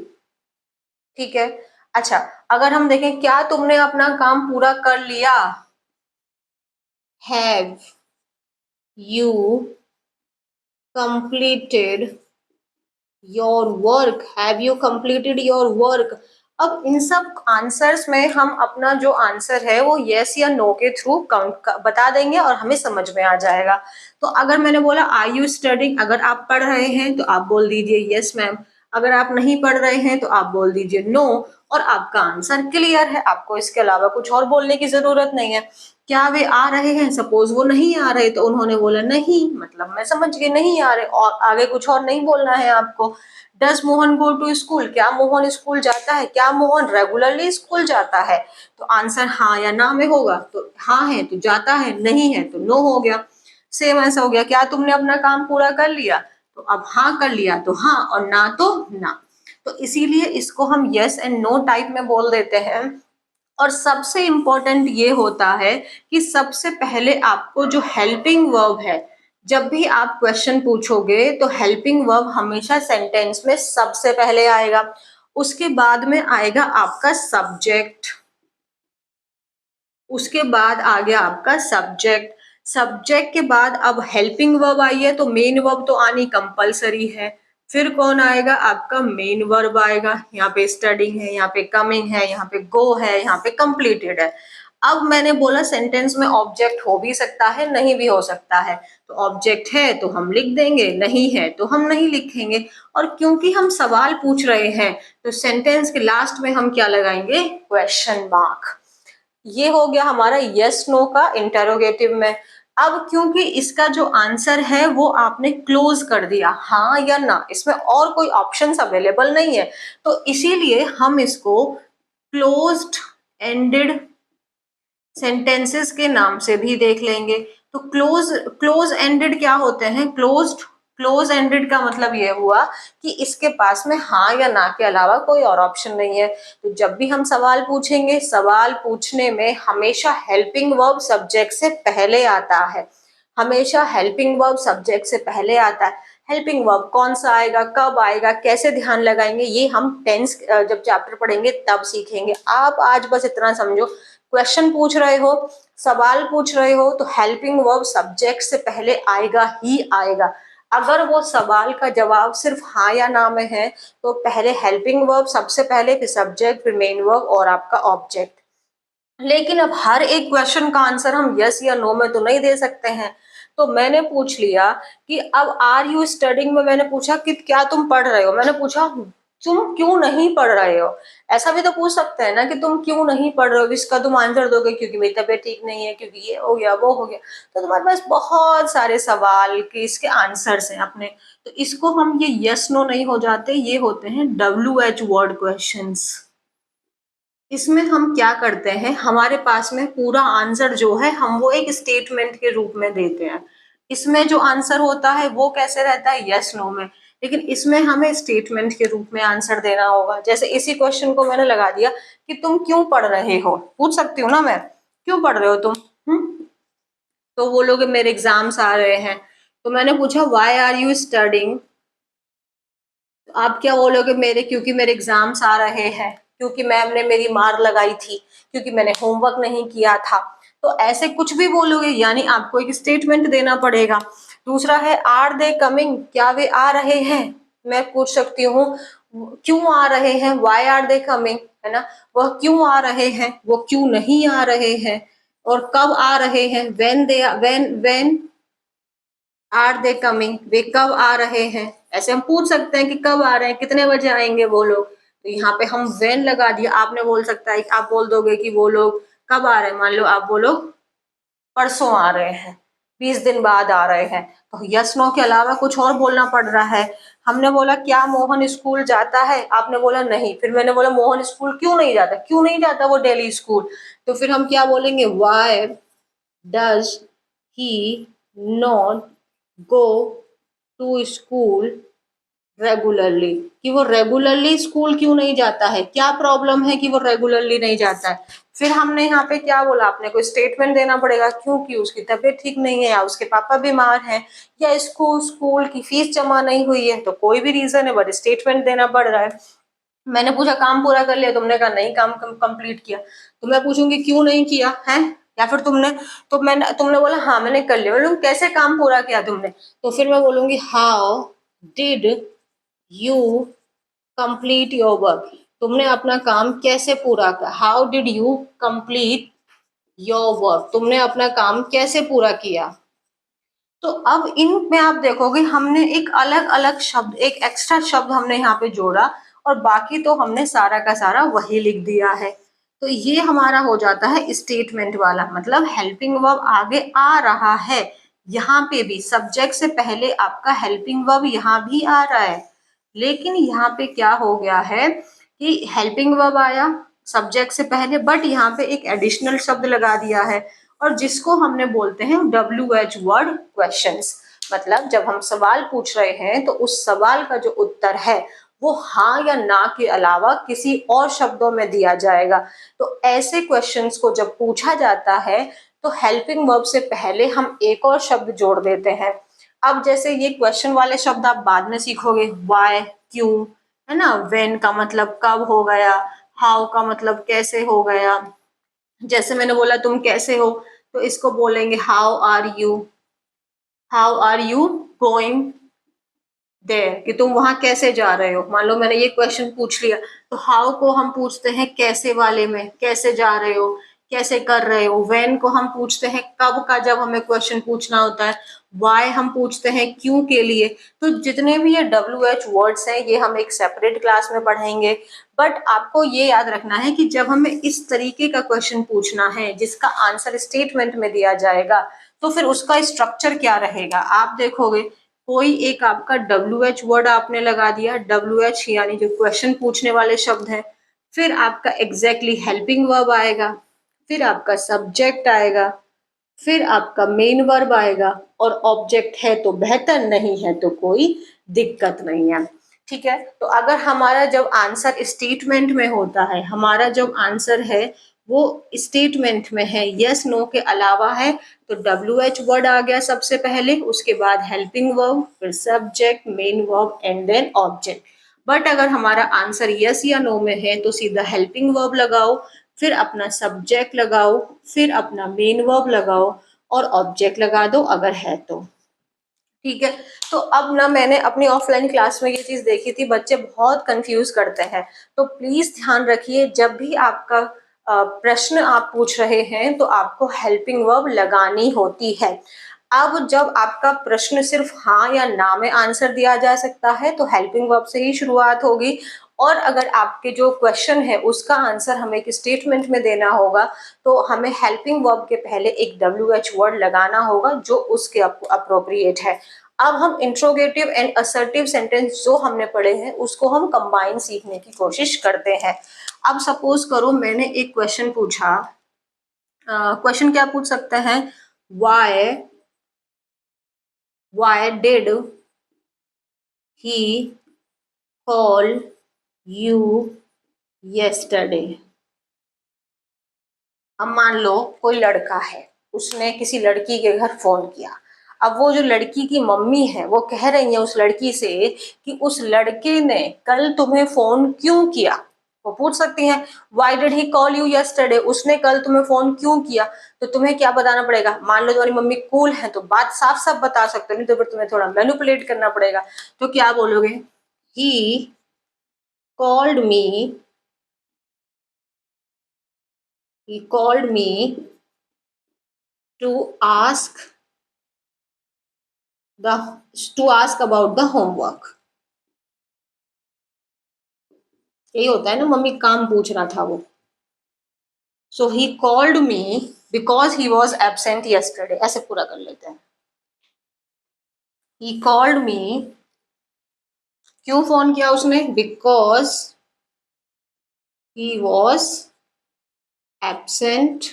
ठीक है। अच्छा अगर हम देखें क्या तुमने अपना काम पूरा कर लिया, have you completed your work, have you completed your work। अब इन सब आंसर्स में हम अपना जो आंसर है वो यस या नो के थ्रू बता देंगे और हमें समझ में आ जाएगा। तो अगर मैंने बोला आर यू स्टडिंग, अगर आप पढ़ रहे हैं तो आप बोल दीजिए यस मैम, अगर आप नहीं पढ़ रहे हैं तो आप बोल दीजिए नो, और आपका आंसर क्लियर है, आपको इसके अलावा कुछ और बोलने की जरूरत नहीं है। क्या वे आ रहे हैं, सपोज वो नहीं आ रहे तो उन्होंने बोला नहीं, मतलब मैं समझ गई नहीं आ रहे, और आगे कुछ और नहीं बोलना है आपको। Does Mohan go to school, क्या मोहन स्कूल जाता है, क्या मोहन रेगुलरली स्कूल जाता है, तो आंसर हाँ या ना में होगा। तो हाँ है तो जाता है, नहीं है तो नो हो गया। सेम ऐसा हो गया क्या तुमने अपना काम पूरा कर लिया, तो अब हाँ कर लिया तो हाँ और ना तो ना। तो इसीलिए इसको हम यस एंड नो टाइप में बोल देते हैं। और सबसे इंपॉर्टेंट ये होता है कि सबसे पहले आपको जो हेल्पिंग वर्ब है, जब भी आप क्वेश्चन पूछोगे तो हेल्पिंग वर्ब हमेशा सेंटेंस में सबसे पहले आएगा। उसके बाद में आएगा आपका सब्जेक्ट, उसके बाद आ गया आपका सब्जेक्ट, सब्जेक्ट के बाद अब हेल्पिंग वर्ब आई है तो मेन वर्ब तो आनी कंपलसरी है। फिर कौन आएगा, आपका मेन वर्ब आएगा। यहाँ पे स्टडिंग है, यहाँ पे कमिंग है, यहाँ पे गो है, यहाँ पे कंप्लीटेड है। अब मैंने बोला सेंटेंस में ऑब्जेक्ट हो भी सकता है नहीं भी हो सकता है, तो ऑब्जेक्ट है तो हम लिख देंगे, नहीं है तो हम नहीं लिखेंगे। और क्योंकि हम सवाल पूछ रहे हैं तो सेंटेंस के लास्ट में हम क्या लगाएंगे, क्वेश्चन मार्क। ये हो गया हमारा यस नो का इंटेरोगेटिव में। अब क्योंकि इसका जो आंसर है वो आपने क्लोज कर दिया हाँ या ना, इसमें और कोई ऑप्शंस अवेलेबल नहीं है, तो इसीलिए हम इसको क्लोज्ड एंडेड सेंटेंसेस के नाम से भी देख लेंगे। तो क्लोज एंडेड क्या होते हैं, क्लोज एंडेड का मतलब ये हुआ कि इसके पास में हाँ या ना के अलावा कोई और ऑप्शन नहीं है। तो जब भी हम सवाल पूछेंगे, सवाल पूछने में हमेशा हेल्पिंग वर्ब सब्जेक्ट से पहले आता है, हमेशा हेल्पिंग वर्ब सब्जेक्ट से पहले आता है। हेल्पिंग वर्ब कौन सा आएगा, कब आएगा, कैसे ध्यान लगाएंगे, ये हम टेंस जब चैप्टर पढ़ेंगे तब सीखेंगे। आप आज बस इतना समझो, क्वेश्चन पूछ रहे हो, सवाल पूछ रहे हो तो हेल्पिंग वर्ब सब्जेक्ट से पहले आएगा ही आएगा। अगर वो सवाल का जवाब सिर्फ हाँ या ना में है तो पहले हेल्पिंग वर्ब सबसे पहले, फिर सब्जेक्ट, फिर मेन वर्ब और आपका ऑब्जेक्ट। लेकिन अब हर एक क्वेश्चन का आंसर हम यस या नो में तो नहीं दे सकते हैं। तो मैंने पूछ लिया कि अब आर यू स्टडिंग में मैंने पूछा कि क्या तुम पढ़ रहे हो, मैंने पूछा तुम क्यों नहीं पढ़ रहे हो। ऐसा भी तो पूछ सकते हैं ना कि तुम क्यों नहीं पढ़ रहे हो, इसका तुम आंसर दोगे क्योंकि मेरी तबीयत ठीक नहीं है, क्योंकि ये हो गया वो हो गया। तो तुम्हारे पास बहुत सारे सवाल के इसके आंसर्स हैं अपने। तो इसको हम ये यस नो नहीं हो जाते, ये होते हैं WH वर्ड क्वेश्चंस। इसमें हम क्या करते हैं, हमारे पास में पूरा आंसर जो है हम वो एक स्टेटमेंट के रूप में देते हैं। इसमें जो आंसर होता है वो कैसे रहता है, यस नो में। लेकिन इसमें हमें स्टेटमेंट के रूप में आंसर देना होगा। जैसे इसी क्वेश्चन को मैंने लगा दिया कि तुम क्यों पढ़ रहे हो, पूछ सकती हूँ ना मैं, क्यों पढ़ रहे हो तुम। तो वो लोग मेरे एग्जाम्स आ रहे हैं, तो मैंने पूछा व्हाई आर यू स्टडिंग। आप क्या बोलोगे, मेरे क्योंकि मेरे एग्जाम्स आ रहे हैं, क्योंकि मैम ने मेरी मार लगाई थी, क्योंकि मैंने होमवर्क नहीं किया था। तो ऐसे कुछ भी बोलोगे, यानी आपको एक स्टेटमेंट देना पड़ेगा। दूसरा है आर दे कमिंग, क्या वे आ रहे हैं। मैं पूछ सकती हूँ क्यों आ रहे हैं, वाई आर दे कमिंग, है ना। वह क्यों आ रहे हैं, वो क्यों नहीं आ रहे हैं। और कब आ रहे हैं, वेन आर दे कमिंग, वे कब आ रहे हैं। ऐसे हम पूछ सकते हैं कि कब आ रहे हैं, कितने बजे आएंगे वो लोग। तो यहाँ पे हम वेन लगा दिया। आपने बोल सकता है, आप बोल दोगे कि वो लोग कब आ रहे हैं, मान लो आप बोलो परसों आ रहे हैं, 20 दिन बाद आ रहे हैं। तो यस नो के अलावा कुछ और बोलना पड़ रहा है। हमने बोला क्या मोहन स्कूल जाता है, आपने बोला नहीं। फिर मैंने बोला मोहन स्कूल क्यों नहीं जाता, क्यों नहीं जाता वो डेली स्कूल। तो फिर हम क्या बोलेंगे, why does he not go to school regularly, कि वो रेगुलरली स्कूल क्यों नहीं जाता है, क्या प्रॉब्लम है कि वो रेगुलरली नहीं जाता है। फिर हमने यहाँ पे क्या बोला, आपने कोई स्टेटमेंट देना पड़ेगा, क्योंकि उसकी तबीयत ठीक नहीं है, या उसके पापा बीमार हैं, या स्कूल की फीस जमा नहीं हुई है। तो कोई भी रीजन है, बट स्टेटमेंट देना पड़ रहा है। मैंने पूछा काम पूरा कर लिया, तुमने कहा नहीं काम कंप्लीट किया। तो मैं पूछूंगी क्यों नहीं किया है, या फिर तुमने बोला हाँ मैंने कर लिया। बोलूंगी कैसे काम पूरा किया तुमने। तो फिर मैं बोलूंगी how did you complete your work, तुमने अपना काम कैसे पूरा किया। How did you complete your work, तुमने अपना काम कैसे पूरा किया। तो अब इनमें आप देखोगे हमने एक अलग अलग शब्द, एक एक्स्ट्रा शब्द हमने यहाँ पे जोड़ा, और बाकी तो हमने सारा का सारा वही लिख दिया है। तो ये हमारा हो जाता है स्टेटमेंट वाला, मतलब हेल्पिंग वर्ब आगे आ रहा है। यहाँ पे भी सब्जेक्ट से पहले आपका हेल्पिंग वर्ब यहाँ भी आ रहा है। लेकिन यहाँ पे क्या हो गया है कि हेल्पिंग वर्ब आया सब्जेक्ट से पहले, बट यहाँ पे एक एडिशनल शब्द लगा दिया है, और जिसको हमने बोलते हैं WH वर्ड क्वेश्चंस। मतलब जब हम सवाल पूछ रहे हैं तो उस सवाल का जो उत्तर है वो हाँ या ना के अलावा किसी और शब्दों में दिया जाएगा। तो ऐसे क्वेश्चंस को जब पूछा जाता है तो हेल्पिंग वर्ब से पहले हम एक और शब्द जोड़ देते हैं। अब जैसे ये क्वेश्चन वाले शब्द आप बाद में सीखोगे, वाई क्यों, है ना। व्हेन का मतलब कब हो गया, हाउ का मतलब कैसे हो गया। जैसे मैंने बोला तुम कैसे हो, तो इसको बोलेंगे how are you, how are you going there, कि तुम वहां कैसे जा रहे हो। मान लो मैंने ये क्वेश्चन पूछ लिया, तो हाउ को हम पूछते हैं कैसे वाले में, कैसे जा रहे हो, कैसे कर रहे हो। व्हेन को हम पूछते हैं कब का, जब हमें क्वेश्चन पूछना होता है। वाई हम पूछते हैं क्यों के लिए। तो जितने भी ये WH वर्ड्स हैं ये हम एक सेपरेट क्लास में पढ़ेंगे। बट आपको ये याद रखना है कि जब हमें इस तरीके का क्वेश्चन पूछना है जिसका आंसर स्टेटमेंट में दिया जाएगा, तो फिर उसका स्ट्रक्चर क्या रहेगा आप देखोगे। कोई एक आपका WH वर्ड आपने लगा दिया, WH यानी जो क्वेश्चन पूछने वाले शब्द हैं। फिर आपका एग्जैक्टली हेल्पिंग वर्ब आएगा, फिर आपका सब्जेक्ट आएगा, फिर आपका मेन वर्ब आएगा, और ऑब्जेक्ट है तो बेहतर, नहीं है तो कोई दिक्कत नहीं है। ठीक है, तो अगर हमारा जब आंसर स्टेटमेंट में होता है, हमारा जब आंसर है वो स्टेटमेंट में है, यस नो के अलावा है, तो WH वर्ड आ गया सबसे पहले, उसके बाद हेल्पिंग वर्ब, फिर subject, main verb and then object. But अगर हमारा आंसर यस या नो में है तो सीधा हेल्पिंग वर्ब लगाओ, फिर अपना सब्जेक्ट लगाओ, फिर अपना मेन वर्ब लगाओ, और ऑब्जेक्ट लगा दो अगर है तो। ठीक है। तो अब ना मैंने अपनी ऑफलाइन क्लास में ये चीज देखी थी, बच्चे बहुत कंफ्यूज करते हैं। तो प्लीज ध्यान रखिए, जब भी आपका प्रश्न आप पूछ रहे हैं तो आपको हेल्पिंग वर्ब लगानी होती है। अब जब आपका प्रश्न सिर्फ हाँ या ना में आंसर दिया जा सकता है तो हेल्पिंग वर्ब से ही शुरुआत होगी, और अगर आपके जो क्वेश्चन है उसका आंसर हमें एक स्टेटमेंट में देना होगा तो हमें हेल्पिंग वर्ब के पहले एक WH वर्ड लगाना होगा जो उसके अप्रोप्रिएट है। अब हम इंट्रोगेटिव एंड असर्टिव सेंटेंस जो हमने पढ़े हैं उसको हम कंबाइन सीखने की कोशिश करते हैं। अब सपोज करो मैंने एक क्वेश्चन पूछा, क्वेश्चन क्या पूछ सकते हैं, why did he call you yesterday? अब मान लो कोई लड़का है, उसने किसी लड़की के घर फोन किया। अब वो जो लड़की की मम्मी है वो कह रही है उस लड़की से कि उस लड़के ने कल तुम्हें फोन क्यों किया। वो पूछ सकती हैं why did he call you yesterday, उसने कल तुम्हें फोन क्यों किया। तो तुम्हें क्या बताना पड़ेगा, मान लो तुम्हारी मम्मी कूल है तो बात साफ साफ बता सकते हो, नहीं तो फिर तुम्हें थोड़ा मैनिपुलेट करना पड़ेगा। तो क्या बोलोगे, ही called me, he called me to ask the to ask about the homework। यही होता है ना, मम्मी काम पूछना था वो। So he called me because he was absent yesterday, ऐसे पूरा कर लेते हैं। ही कॉल्ड मी, क्यों फोन किया उसने, because he was absent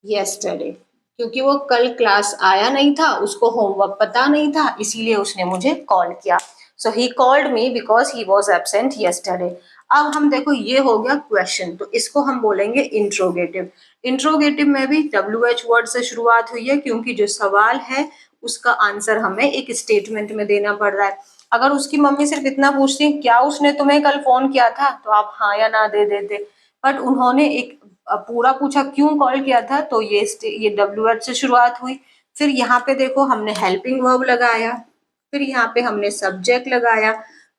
yesterday, क्योंकि वो कल क्लास आया नहीं था, उसको होमवर्क पता नहीं था, इसीलिए उसने मुझे कॉल किया। So he called me because he was absent yesterday। अब हम देखो ये हो गया क्वेश्चन, तो इसको हम बोलेंगे इंट्रोगेटिव। इंट्रोगेटिव में भी WH वर्ड से शुरुआत हुई है क्योंकि जो सवाल है उसका आंसर हमें एक स्टेटमेंट में देना पड़ रहा है। अगर उसकी मम्मी सिर्फ इतना पूछती क्या उसने तुम्हें कल फोन किया था तो आप हाँ या ना दे देते, बट उन्होंने एक पूरा पूछा क्यों कॉल किया था तो ये WH से शुरुआत हुई। फिर यहाँ पे देखो हमने हेल्पिंग वर्ब लगाया, फिर यहाँ पे हमने सब्जेक्ट लगाया,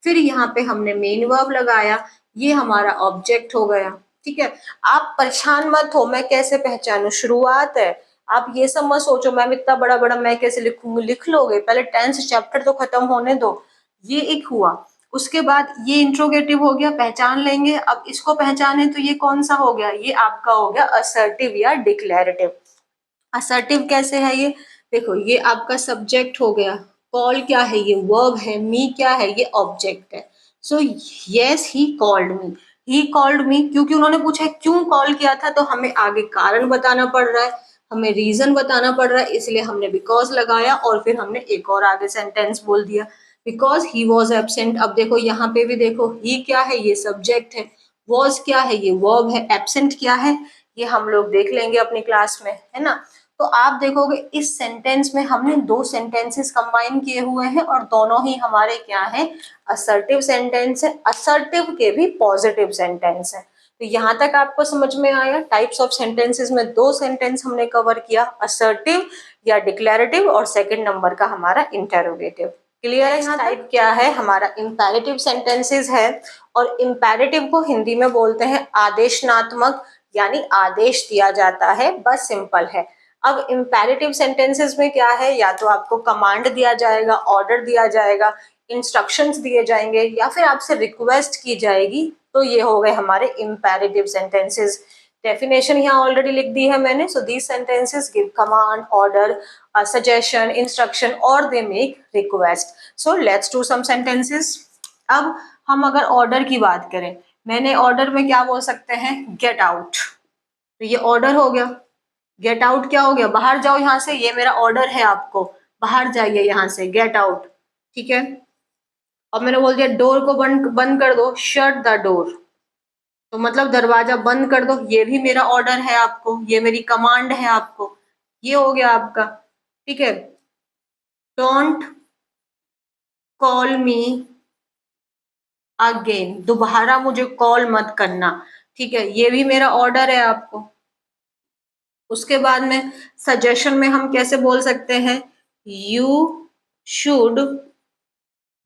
फिर यहाँ पे हमने मेन वर्ब लगाया, ये हमारा ऑब्जेक्ट हो गया। ठीक है, आप परेशान मत हो, मैं कैसे पहचानू, शुरुआत है। आप ये सब मत सोचो मैम इतना बड़ा बड़ा मैं कैसे लिखूंगी, लिख लोगे, पहले 10th चैप्टर तो खत्म होने दो। ये एक हुआ, उसके बाद ये इंट्रोगेटिव हो गया, पहचान लेंगे। अब इसको पहचाने तो ये कौन सा हो गया, ये आपका हो गया असर्टिव या डिक्लेरेटिव। असर्टिव कैसे है ये, देखो ये आपका सब्जेक्ट हो गया, कॉल क्या है ये वर्ब है, मी क्या है ये ऑब्जेक्ट है। So yes he called me, he called मी क्योंकि उन्होंने पूछा क्यों कॉल किया था तो हमें आगे कारण बताना पड़ रहा है, हमें रीजन बताना पड़ रहा है, इसलिए हमने बिकॉज लगाया और फिर हमने एक और आगे सेंटेंस बोल दिया बिकॉज ही वॉज एबसेंट। अब देखो यहाँ पे भी देखो ही क्या है ये सब्जेक्ट है, वॉज क्या है ये वर्ब है, एबसेंट क्या है ये हम लोग देख लेंगे अपनी क्लास में, है ना। तो आप देखोगे इस सेंटेंस में हमने दो सेंटेंसेस कंबाइन किए हुए हैं और दोनों ही हमारे क्या है, असर्टिव सेंटेंस है। असर्टिव के भी पॉजिटिव सेंटेंस है। तो यहाँ तक आपको समझ में आया, टाइप्स ऑफ सेंटेंसेस में दो सेंटेंस हमने कवर किया, असर्टिव या डिक्लेरेटिव और सेकंड नंबर का हमारा इंटेरोगेटिव। क्लियर है यहाँ टाइप क्या है, हमारा इंपेरेटिव सेंटेंसेस है। और इंपेरेटिव को हिंदी में बोलते हैं आदेशनात्मक, यानी आदेश दिया जाता है, बस सिंपल है। अब इंपेरेटिव सेंटेंसेस में क्या है, या तो आपको कमांड दिया जाएगा, ऑर्डर दिया जाएगा, इंस्ट्रक्शंस दिए जाएंगे या फिर आपसे रिक्वेस्ट की जाएगी, तो ये हो गए हमारे इंपेरेटिव सेंटेंसेस। डेफिनेशन यहाँ ऑलरेडी लिख दी है मैंने। So these sentences give command, order, suggestion, instruction और they make request. So let's do some sentences. अब हम अगर ऑर्डर की बात करें, मैंने ऑर्डर में क्या बोल सकते हैं, गेट आउट, तो ये ऑर्डर हो गया। गेट आउट क्या हो गया, बाहर जाओ यहाँ से, ये मेरा ऑर्डर है आपको, बाहर जाइए यहाँ से, गेट आउट। ठीक है, और मैंने बोल दिया डोर को बंद बंद कर दो, शट द डोर, तो मतलब दरवाजा बंद कर दो, ये भी मेरा ऑर्डर है आपको, ये मेरी कमांड है आपको, ये हो गया आपका। ठीक है, डोंट कॉल मी अगेन, दोबारा मुझे कॉल मत करना। ठीक है, ये भी मेरा ऑर्डर है आपको। उसके बाद में सजेशन में हम कैसे बोल सकते हैं, you should,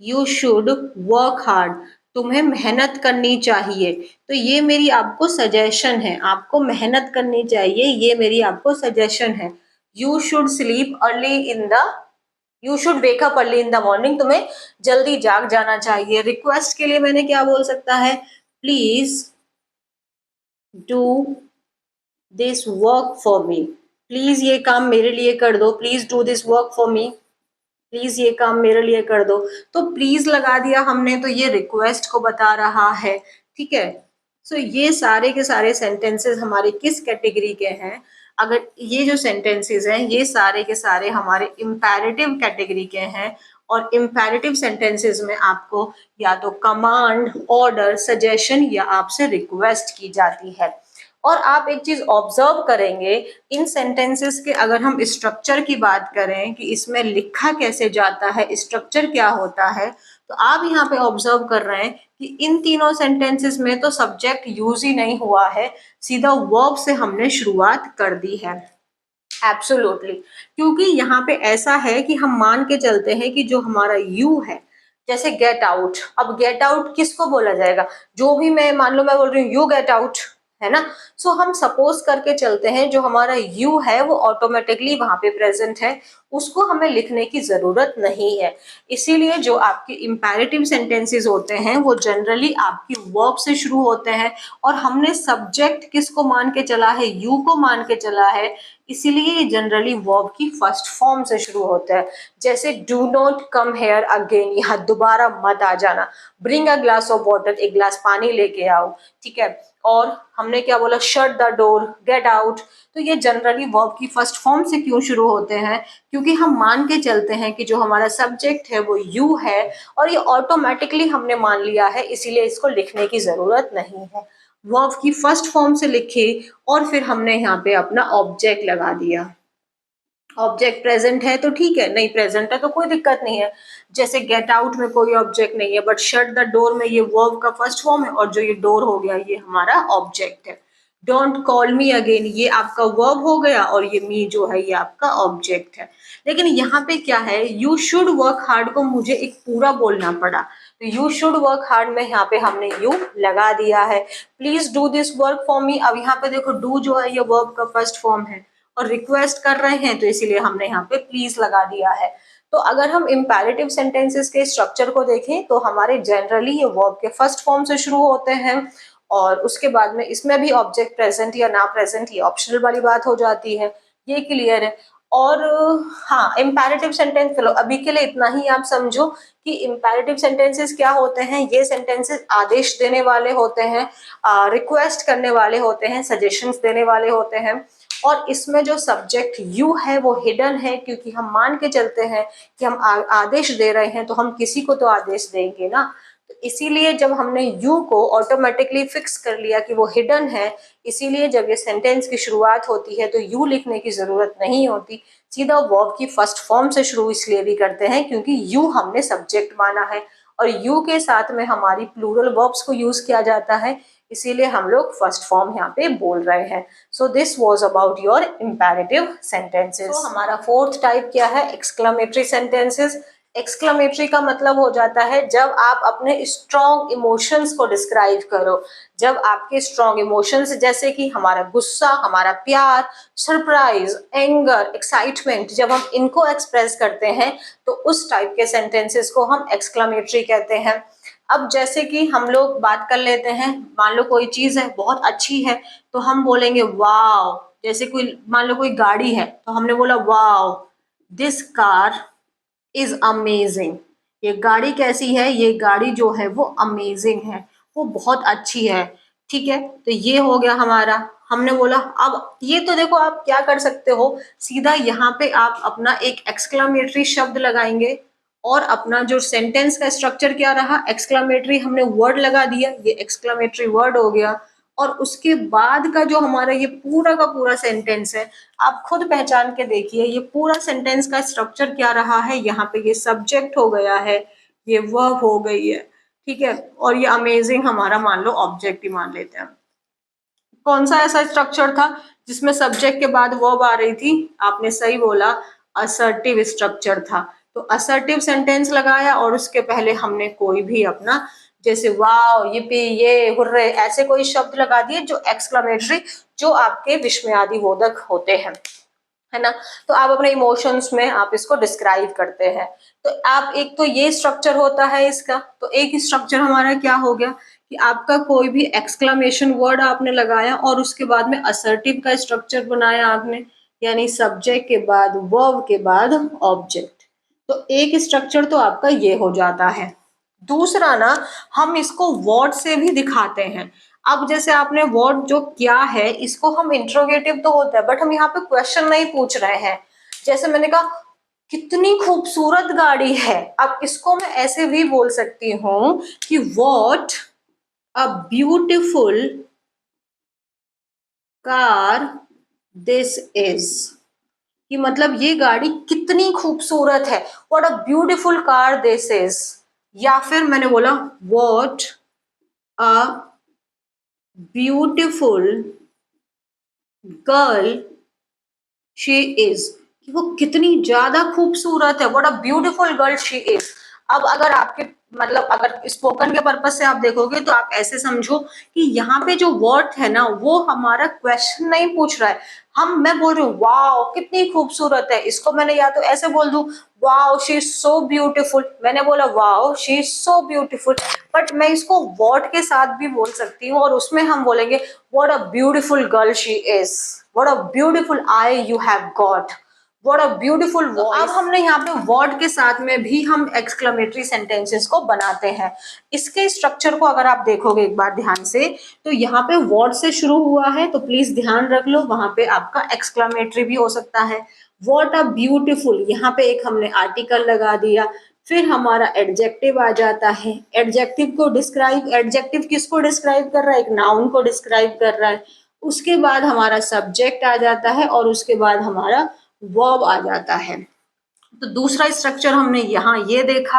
you should work hard, तुम्हें मेहनत करनी चाहिए। तो ये मेरी आपको सजेशन है, आपको मेहनत करनी चाहिए, ये मेरी आपको सजेशन है। You should sleep early in the, you should wake up early in the morning, तुम्हें जल्दी जाग जाना चाहिए। रिक्वेस्ट के लिए मैंने क्या बोल सकता है, please do this work for me, please ये काम मेरे लिए कर दो, please do this work for me, please ये काम मेरे लिए कर दो। तो प्लीज लगा दिया हमने, तो ये रिक्वेस्ट को बता रहा है, ठीक है। सो ये सारे के सारे सेंटेंसेस हमारे किस कैटेगरी के हैं, अगर ये जो सेंटेंसेस हैं ये सारे के सारे हमारे इम्पेरेटिव कैटेगरी के हैं। और इम्पेरेटिव सेंटेंसेस में आपको या तो कमांड, ऑर्डर, सजेशन या आपसे रिक्वेस्ट की जाती है। और आप एक चीज ऑब्जर्व करेंगे इन सेंटेंसेस के, अगर हम स्ट्रक्चर की बात करें कि इसमें लिखा कैसे जाता है, स्ट्रक्चर क्या होता है, तो आप यहाँ पे ऑब्जर्व कर रहे हैं कि इन तीनों सेंटेंसेस में तो सब्जेक्ट यूज ही नहीं हुआ है, सीधा वर्ब से हमने शुरुआत कर दी है। एब्सोल्युटली, क्योंकि यहाँ पे ऐसा है कि हम मान के चलते हैं कि जो हमारा यू है, जैसे गेट आउट, अब गेट आउट किसको बोला जाएगा, जो भी मैं मान लो मैं बोल रही हूँ यू गेट आउट, है ना। सो हम सपोज करके चलते हैं जो हमारा यू है वो ऑटोमेटिकली वहां पे प्रेजेंट है, उसको हमें लिखने की जरूरत नहीं है। इसीलिए जो आपके इंपेरेटिव सेंटेंसेस होते हैं वो जनरली आपकी वर्ब से शुरू होते हैं, और हमने सब्जेक्ट किसको मान के चला है, यू को मान के चला है, इसीलिए ये जनरली वर्ब की फर्स्ट फॉर्म से शुरू होता है। जैसे do not come here again, यहाँ दोबारा मत आ जाना। Bring a glass of water, एक ग्लास पानी लेके आओ, ठीक है। और हमने क्या बोला, shut the door, get out. तो ये जनरली वर्ब की फर्स्ट फॉर्म से क्यों शुरू होते हैं, क्योंकि हम मान के चलते हैं कि जो हमारा सब्जेक्ट है वो यू है, और ये ऑटोमेटिकली हमने मान लिया है, इसीलिए इसको लिखने की जरूरत नहीं है। वर्ब की फर्स्ट फॉर्म से लिखे और फिर हमने यहाँ पे अपना ऑब्जेक्ट लगा दिया। ऑब्जेक्ट प्रेजेंट है तो ठीक है, नहीं प्रेजेंट है तो कोई दिक्कत नहीं है। जैसे गेट आउट में कोई ऑब्जेक्ट नहीं है, बट शट द डोर में ये वर्ब का फर्स्ट फॉर्म है, और जो ये डोर हो गया ये हमारा ऑब्जेक्ट है। डोंट कॉल मी अगेन, ये आपका वर्ब हो गया, और ये मी जो है ये आपका ऑब्जेक्ट है। लेकिन यहाँ पे क्या है, यू शुड वर्क हार्ड को मुझे एक पूरा बोलना पड़ा, तो यू शुड वर्क हार्ड में यहाँ पे हमने यू लगा दिया है। Please do this work for me, अब यहाँ पे देखो डू जो है ये वर्ब का फर्स्ट फॉर्म है, और रिक्वेस्ट कर रहे हैं तो इसीलिए हमने यहाँ पे प्लीज लगा दिया है। तो अगर हम इंपेरेटिव सेंटेंसेस के स्ट्रक्चर को देखें तो हमारे जनरली ये वर्ब के फर्स्ट फॉर्म से शुरू होते हैं, और उसके बाद में इसमें भी ऑब्जेक्ट प्रेजेंट या ना प्रेजेंट ये ऑप्शनल वाली बात हो जाती है, ये क्लियर है। और हाँ, इंपेरेटिव सेंटेंस, चलो अभी के लिए इतना ही आप समझो कि इंपेरेटिव सेंटेंसेस क्या होते हैं। ये सेंटेंसेस आदेश देने वाले होते हैं, रिक्वेस्ट करने वाले होते हैं, सजेशंस देने वाले होते हैं, और इसमें जो सब्जेक्ट यू है वो हिडन है, क्योंकि हम मान के चलते हैं कि हम आदेश दे रहे हैं तो हम किसी को तो आदेश देंगे ना। तो इसीलिए जब हमने यू को ऑटोमेटिकली फिक्स कर लिया कि वो हिडन है, इसीलिए जब ये सेंटेंस की शुरुआत होती है तो यू लिखने की जरूरत नहीं होती, सीधा वर्ब की फर्स्ट फॉर्म से शुरू इसलिए भी करते हैं क्योंकि यू हमने सब्जेक्ट माना है, और यू के साथ में हमारी प्लूरल वर्ब्स को यूज किया जाता है, इसीलिए हम लोग फर्स्ट फॉर्म यहाँ पे बोल रहे हैं। So this was about your imperative sentences. तो हमारा फोर्थ टाइप क्या है, एक्सक्लेमेटरी सेंटेंसेस। एक्सक्लेमेटरी का मतलब हो जाता है जब आप अपने स्ट्रॉन्ग इमोशंस को डिस्क्राइब करो, जब आपके स्ट्रॉन्ग इमोशंस जैसे कि हमारा गुस्सा, हमारा प्यार, सरप्राइज, एंगर, एक्साइटमेंट, जब हम इनको एक्सप्रेस करते हैं तो उस टाइप के सेंटेंसेस को हम एक्सक्लेमेटरी कहते हैं। अब जैसे कि हम लोग बात कर लेते हैं, मान लो कोई चीज है बहुत अच्छी है तो हम बोलेंगे वाव। जैसे कोई मान लो कोई गाड़ी है तो हमने बोला वाव, दिस कार इज अमेजिंग। ये गाड़ी कैसी है, ये गाड़ी जो है वो अमेजिंग है, वो बहुत अच्छी है, ठीक है। तो ये हो गया हमारा, हमने बोला। अब ये तो देखो आप क्या कर सकते हो, सीधा यहाँ पे आप अपना एक एक्सक्लामेटरी शब्द लगाएंगे, और अपना जो सेंटेंस का स्ट्रक्चर क्या रहा, एक्सक्लामेटरी हमने वर्ड लगा दिया, ये एक्सक्लामेटरी वर्ड हो गया। और उसके बाद का जो हमारा ये पूरा का पूरा सेंटेंस है, आप खुद पहचान के देखिए ये पूरा सेंटेंस का स्ट्रक्चर क्या रहा है। यहाँ पे ये सब्जेक्ट हो गया है, ये वर्ब हो गई है, ठीक है, और ये अमेजिंग हमारा मान लो ऑब्जेक्ट ही मान लेते हैं। कौन सा ऐसा स्ट्रक्चर था जिसमें सब्जेक्ट के बाद वर्ब आ रही थी, आपने सही बोला, असर्टिव स्ट्रक्चर था। तो असर्टिव सेंटेंस लगाया और उसके पहले हमने कोई भी अपना जैसे वाव, yippee, ये, हुर्रे, ऐसे कोई शब्द लगा दिए जो एक्सक्लेमेटरी, जो आपके विस्मयादिबोधक होते हैं, है ना। तो आप अपने इमोशंस में आप इसको डिस्क्राइब करते हैं। तो आप एक तो ये स्ट्रक्चर होता है इसका। तो एक स्ट्रक्चर हमारा क्या हो गया कि आपका कोई भी एक्सक्लेमेशन वर्ड आपने लगाया और उसके बाद में असर्टिव का स्ट्रक्चर बनाया आपने, यानी सब्जेक्ट के बाद वर्ब के बाद ऑब्जेक्ट। तो एक स्ट्रक्चर तो आपका ये हो जाता है। दूसरा ना, हम इसको वर्ड से भी दिखाते हैं। अब जैसे आपने वर्ड जो क्या है, इसको हम इंट्रोगेटिव तो होता है, बट हम यहाँ पे क्वेश्चन नहीं पूछ रहे हैं। जैसे मैंने कहा कितनी खूबसूरत गाड़ी है, अब इसको मैं ऐसे भी बोल सकती हूँ कि what a beautiful car this is, कि मतलब ये गाड़ी कितनी खूबसूरत है, what a beautiful car this is. या फिर मैंने बोला what a beautiful girl she is, कि वो कितनी ज्यादा खूबसूरत है, what a beautiful girl she is. अब अगर आपके मतलब अगर स्पोकन के पर्पज से आप देखोगे तो आप ऐसे समझो कि यहाँ पे जो वर्ड है ना, वो हमारा क्वेश्चन नहीं पूछ रहा है। मैं बोल रही हूँ वाओ कितनी खूबसूरत है, इसको मैंने या तो ऐसे बोल दूं wow she is so beautiful, मैंने बोला wow she is so beautiful, but मैं इसको वर्ड के साथ भी बोल सकती हूँ और उसमें हम बोलेंगे what a beautiful girl she is, what a beautiful I you have got, what a beautiful voice. अब हमने यहाँ पे वर्ड के साथ में भी हम एक्सक्लेमेटरी सेंटेंसेस को बनाते हैं। इसके स्ट्रक्चर को अगर आप देखोगे एक बार ध्यान से, तो यहाँ पे वर्ड से शुरू हुआ है, तो प्लीज ध्यान रख लो, वहां पे आपका एक्सक्लेमेटरी भी हो सकता है। व्हाट अ ब्यूटीफुल, यहाँ पे एक हमने आर्टिकल लगा दिया, फिर हमारा एडजेक्टिव आ जाता है। एडजेक्टिव को डिस्क्राइब, एडजेक्टिव किसको डिस्क्राइब कर रहा है, एक नाउन को डिस्क्राइब कर रहा है। उसके बाद हमारा सब्जेक्ट आ जाता है और उसके बाद हमारा वर्ब आ जाता है। तो दूसरा स्ट्रक्चर हमने यहाँ ये देखा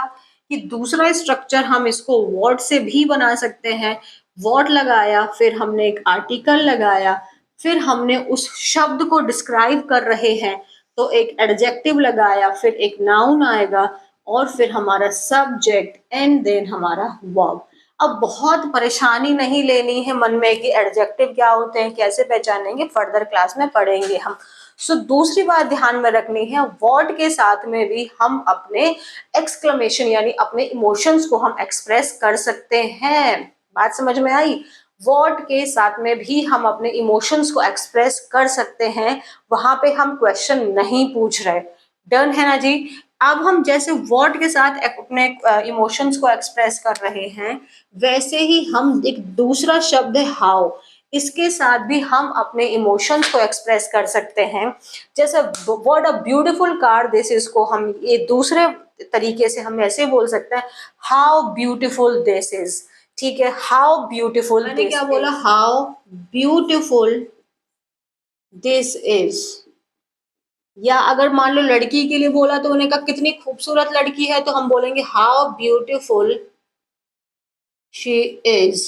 कि दूसरा स्ट्रक्चर हम इसको वर्ड से भी बना सकते हैं। वर्ड लगाया, फिर हमने एक आर्टिकल लगाया, फिर हमने उस शब्द को डिस्क्राइब कर रहे हैं तो एक एडजेक्टिव लगाया, फिर एक नाउन आएगा और फिर हमारा सब्जेक्ट एंड देन हमारा वर्ब। अब बहुत परेशानी नहीं लेनी है मन में कि एडजेक्टिव क्या होते हैं, कैसे पहचानेंगे, फर्दर क्लास में पढ़ेंगे हम। दूसरी बात ध्यान में रखनी है, वर्ड के साथ में भी हम अपने एक्सक्लेमेशन यानी अपने इमोशंस को हम एक्सप्रेस कर सकते हैं। बात समझ में आई? वर्ड के साथ में भी हम अपने इमोशंस को एक्सप्रेस कर सकते हैं, वहां पे हम क्वेश्चन नहीं पूछ रहे। डन है ना जी? अब हम जैसे वर्ड के साथ अपने इमोशंस को एक्सप्रेस कर रहे हैं, वैसे ही हम एक दूसरा शब्द है हाउ, इसके साथ भी हम अपने इमोशंस को एक्सप्रेस कर सकते हैं। जैसे what a beautiful car this is को हम ये दूसरे तरीके से हम ऐसे बोल सकते हैं हाउ ब्यूटीफुल दिस इज। ठीक है, हाउ ब्यूटीफुल, मैंने क्या बोला, हाउ ब्यूटीफुल दिस इज। या अगर मान लो लड़की के लिए बोला तो उन्हें कहा कितनी खूबसूरत लड़की है, तो हम बोलेंगे हाउ ब्यूटीफुल शी इज।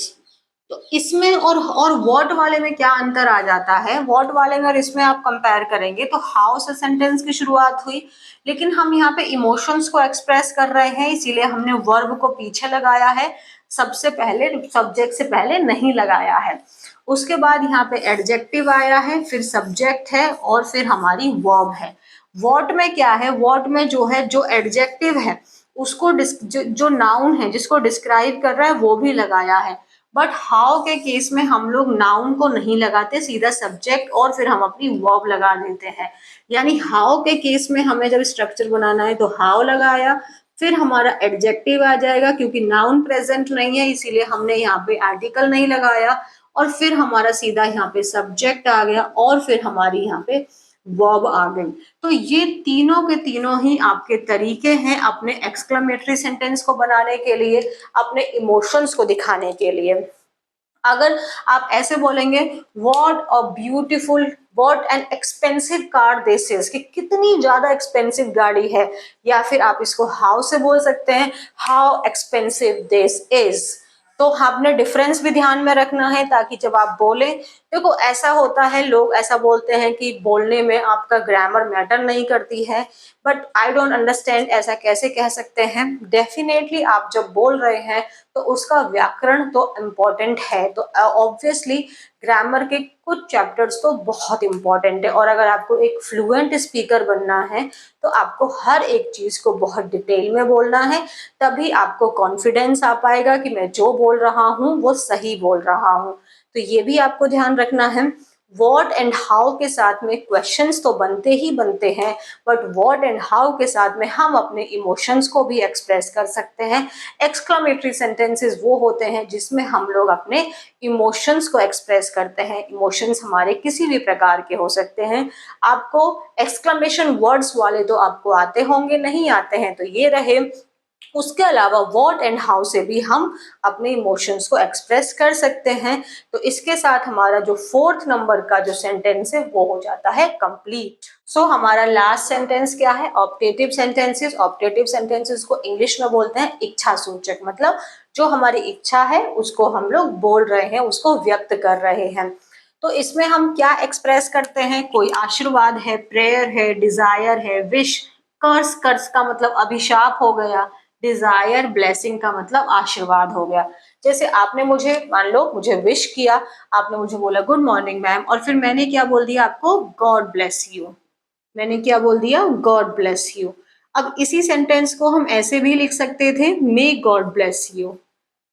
तो इसमें और व्हाट वाले में क्या अंतर आ जाता है, व्हाट वाले में इसमें आप कंपेयर करेंगे तो हाउ से सेंटेंस की शुरुआत हुई, लेकिन हम यहाँ पे इमोशंस को एक्सप्रेस कर रहे हैं, इसीलिए हमने वर्ब को पीछे लगाया है, सबसे पहले सब्जेक्ट से पहले नहीं लगाया है। उसके बाद यहाँ पे एडजेक्टिव आया है, फिर सब्जेक्ट है और फिर हमारी वर्ब है। व्हाट में क्या है, व्हाट में जो है जो एडजेक्टिव है उसको जो नाउन है जिसको डिस्क्राइब कर रहा है वो भी लगाया है, बट हाउ के केस में हम लोग नाउन को नहीं लगाते, सीधा सब्जेक्ट और फिर हम अपनी वर्ब लगा देते हैं। यानी हाउ के केस में हमें जब स्ट्रक्चर बनाना है तो हाउ लगाया, फिर हमारा एडजेक्टिव आ जाएगा, क्योंकि नाउन प्रेजेंट नहीं है इसीलिए हमने यहाँ पे आर्टिकल नहीं लगाया, और फिर हमारा सीधा यहाँ पे सब्जेक्ट आ गया और फिर हमारी यहाँ पे वर्ब आ गई। तो ये तीनों के तीनों ही आपके तरीके हैं अपने एक्सक्लेमेटरी सेंटेंस को बनाने के लिए, अपने इमोशंस को दिखाने के लिए। अगर आप ऐसे बोलेंगे what a beautiful, what an expensive car this is, कि कितनी ज्यादा एक्सपेंसिव गाड़ी है, या फिर आप इसको हाउ से बोल सकते हैं हाउ एक्सपेंसिव दिस इज। तो आपने डिफरेंस भी ध्यान में रखना है ताकि जब आप बोलें, देखो ऐसा होता है, लोग ऐसा बोलते हैं कि बोलने में आपका ग्रामर मैटर नहीं करती है, बट आई डोंट अंडरस्टैंड, ऐसा कैसे कह सकते हैं। डेफिनेटली आप जब बोल रहे हैं तो उसका व्याकरण तो इम्पोर्टेंट है, तो ऑब्वियसली ग्रामर के कुछ चैप्टर्स तो बहुत इंपॉर्टेंट है, और अगर आपको एक फ्लुएंट स्पीकर बनना है तो आपको हर एक चीज को बहुत डिटेल में बोलना है, तभी आपको कॉन्फिडेंस आ पाएगा कि मैं जो बोल रहा हूँ वो सही बोल रहा हूँ। तो ये भी आपको ध्यान रखना है। व्हाट एंड हाउ के साथ में क्वेश्चंस तो बनते ही बनते हैं, बट व्हाट एंड हाउ के साथ में हम अपने इमोशंस को भी एक्सप्रेस कर सकते हैं। एक्सक्लेमेटरी सेंटेंसेस वो होते हैं जिसमें हम लोग अपने इमोशंस को एक्सप्रेस करते हैं। इमोशंस हमारे किसी भी प्रकार के हो सकते हैं। आपको एक्सक्लेमेशन वर्ड्स वाले तो आपको आते होंगे, नहीं आते हैं तो ये रहे। उसके अलावा व्हाट एंड हाउ से भी हम अपने इमोशंस को एक्सप्रेस कर सकते हैं। तो इसके साथ हमारा जो 4th नंबर का जो सेंटेंस है वो हो जाता है कंप्लीट। सो हमारा लास्ट सेंटेंस क्या है? Optative sentences. ऑप्टेटिव सेंटेंसेस को इंग्लिश में बोलते हैं इच्छा सूचक, मतलब जो हमारी इच्छा है उसको हम लोग बोल रहे हैं, उसको व्यक्त कर रहे हैं। तो इसमें हम क्या एक्सप्रेस करते हैं? कोई आशीर्वाद है, प्रेयर है, डिजायर है, विश। कर्स, कर्स का मतलब अभिशाप हो गया। डिजायर, ब्लेसिंग का मतलब आशीर्वाद हो गया। जैसे आपने मुझे, मान लो मुझे विश किया, आपने मुझे बोला गुड मॉर्निंग मैम, और फिर मैंने क्या बोल दिया आपको? God bless you. मैंने क्या बोल दिया? God bless you. अब इसी सेंटेंस को हम ऐसे भी लिख सकते थे, may God bless you,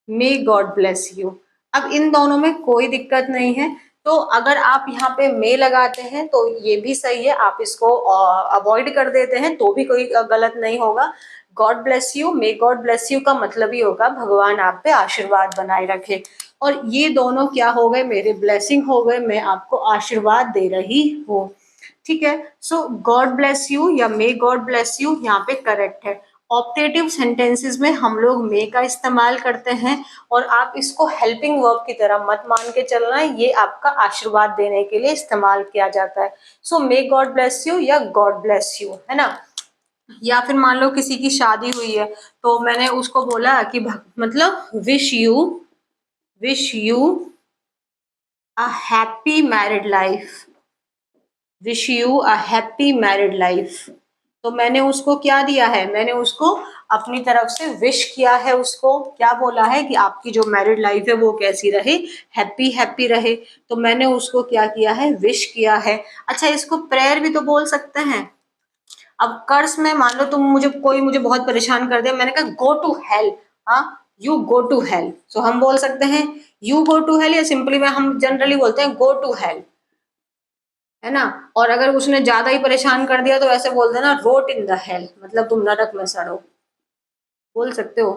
may God bless you. अब इन दोनों में कोई दिक्कत नहीं है, तो अगर आप यहाँ पे मे लगाते हैं तो ये भी सही है, आप इसको अवॉइड कर देते हैं तो भी कोई गलत नहीं होगा। God bless you, may God bless you का मतलब ही होगा भगवान आप पे आशीर्वाद बनाए रखे। और ये दोनों क्या हो गए? मेरे ब्लेसिंग हो गए, मैं आपको आशीर्वाद दे रही हूँ। ठीक है, सो गॉड ब्लेस यू या मे गॉड ब्लेस यू यहाँ पे करेक्ट है। ऑप्टेटिव सेंटेंसेस में हम लोग मे का इस्तेमाल करते हैं, और आप इसको हेल्पिंग वर्ब की तरह मत मान के चलना है, ये आपका आशीर्वाद देने के लिए इस्तेमाल किया जाता है। सो मे गॉड ब्लेस यू या गॉड ब्लेस यू, है ना। या फिर मान लो किसी की शादी हुई है तो मैंने उसको बोला कि मतलब wish you a happy married life, wish you a happy married life. तो मैंने उसको क्या दिया है? मैंने उसको अपनी तरफ से विश किया है, उसको क्या बोला है कि आपकी जो मैरिड लाइफ है वो कैसी रहे? हैप्पी हैप्पी रहे। तो मैंने उसको क्या किया है? विश किया है। अच्छा, इसको प्रेयर भी तो बोल सकते हैं। अब कर्स में मान लो तुम मुझे, कोई मुझे बहुत परेशान कर दिया, मैंने कहा गो टू हेल, हाँ, यू गो टू हेल। सो हम बोल सकते हैं यू गो टू हेल, या सिंपली में हम जनरली बोलते हैं गो टू हेल, है ना। और अगर उसने ज्यादा ही परेशान कर दिया तो ऐसे बोल देना रोट इन द हेल, मतलब तुम नरक में सड़ो, बोल सकते हो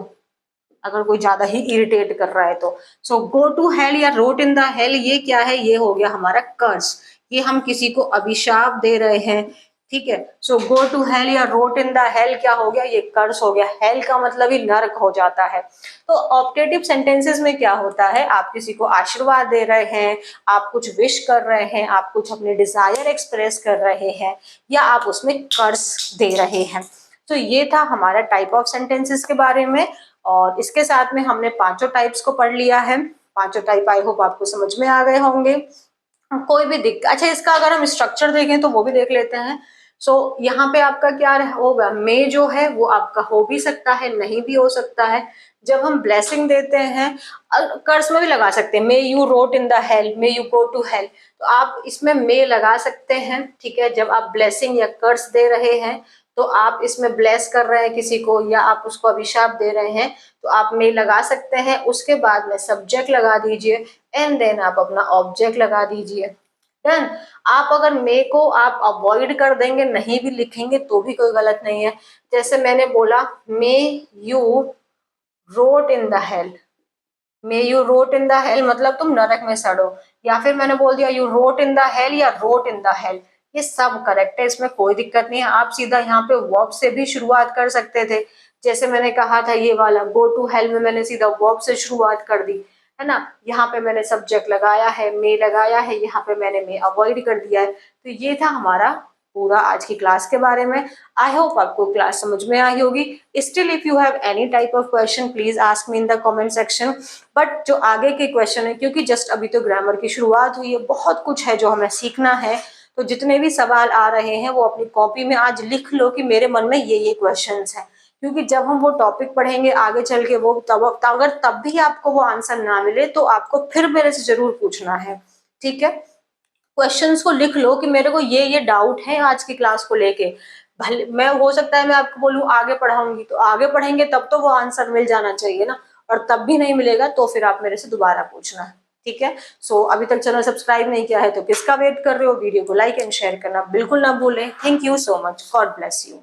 अगर कोई ज्यादा ही इरिटेट कर रहा है तो। सो गो टू हेल या रोट इन द हेल, ये क्या है? ये हो गया हमारा कर्स, ये हम किसी को अभिशाप दे रहे हैं। ठीक है, सो गो टू हेल या रोट इन द हेल क्या हो गया? ये कर्स हो गया। हेल का मतलब ही नर्क हो जाता है। तो ऑप्टेटिव सेंटेंसेस में क्या होता है? आप किसी को आशीर्वाद दे रहे हैं, आप कुछ विश कर रहे हैं, आप कुछ अपने डिजायर एक्सप्रेस कर रहे हैं, या आप उसमें कर्स दे रहे हैं। तो ये था हमारा टाइप ऑफ सेंटेंसेस के बारे में, और इसके साथ में हमने पांचों टाइप्स को पढ़ लिया है। पांचों टाइप आई होप आपको समझ में आ गए होंगे। कोई भी दिक्कत, अच्छा इसका अगर हम स्ट्रक्चर देखें तो वो भी देख लेते हैं। सो यहाँ पे आपका क्या होगा? मे जो है वो आपका हो भी सकता है, नहीं भी हो सकता है। जब हम ब्लेसिंग देते हैं, कर्स में भी लगा सकते हैं, may you rot in the hell, may you go to hell, तो आप इसमें मे लगा सकते हैं। ठीक है, जब आप ब्लेसिंग या कर्स दे रहे हैं तो आप इसमें ब्लेस कर रहे हैं किसी को, या आप उसको अभिशाप दे रहे हैं, तो आप मे लगा सकते हैं। उसके बाद में सब्जेक्ट लगा दीजिए, एंड देन आप अपना ऑब्जेक्ट लगा दीजिए। डन। आप अगर मे को आप अवॉइड कर देंगे, नहीं भी लिखेंगे तो भी कोई गलत नहीं है। जैसे मैंने बोला मे you rot in the hell, may you rot in the hello मतलब तुम नरक में सड़ो। या फिर मैंने बोल दिया you rot in the hello या रोट इन द हेल, ये सब करेक्ट है, इसमें कोई दिक्कत नहीं है। आप सीधा यहाँ पे वर्ब से भी शुरुआत कर सकते थे, जैसे मैंने कहा था ये वाला गो टू हेल में मैंने सीधा वर्ब से शुरुआत कर दी, है ना। यहाँ पे मैंने सब्जेक्ट लगाया है, मे लगाया है, यहाँ पे मैंने मे अवॉइड कर दिया है। तो ये था हमारा पूरा आज की क्लास के बारे में। आई होप आपको क्लास समझ में आई होगी। Still if you have any type of question please ask me in the comment section. But जो आगे के क्वेश्चन है, क्योंकि जस्ट अभी तो ग्रामर की शुरुआत हुई है, बहुत कुछ है जो हमें सीखना है, तो जितने भी सवाल आ रहे हैं वो अपनी कॉपी में आज लिख लो कि मेरे मन में ये क्वेश्चंस हैं, क्योंकि जब हम वो टॉपिक पढ़ेंगे आगे चल के वो अगर तब भी आपको वो आंसर ना मिले तो आपको फिर मेरे से जरूर पूछना है, ठीक है। क्वेश्चंस को लिख लो कि मेरे को ये डाउट है आज की क्लास को लेके। भले मैं, हो सकता है मैं आपको बोलूं आगे पढ़ाऊंगी, तो आगे पढ़ेंगे तब तो वो आंसर मिल जाना चाहिए ना, और तब भी नहीं मिलेगा तो फिर आप मेरे से दोबारा पूछना, ठीक है। सो अभी तक चैनल सब्सक्राइब नहीं किया है तो किसका वेट कर रहे हो, वीडियो को लाइक एंड शेयर करना बिल्कुल ना भूलें। Thank you so much, God bless you.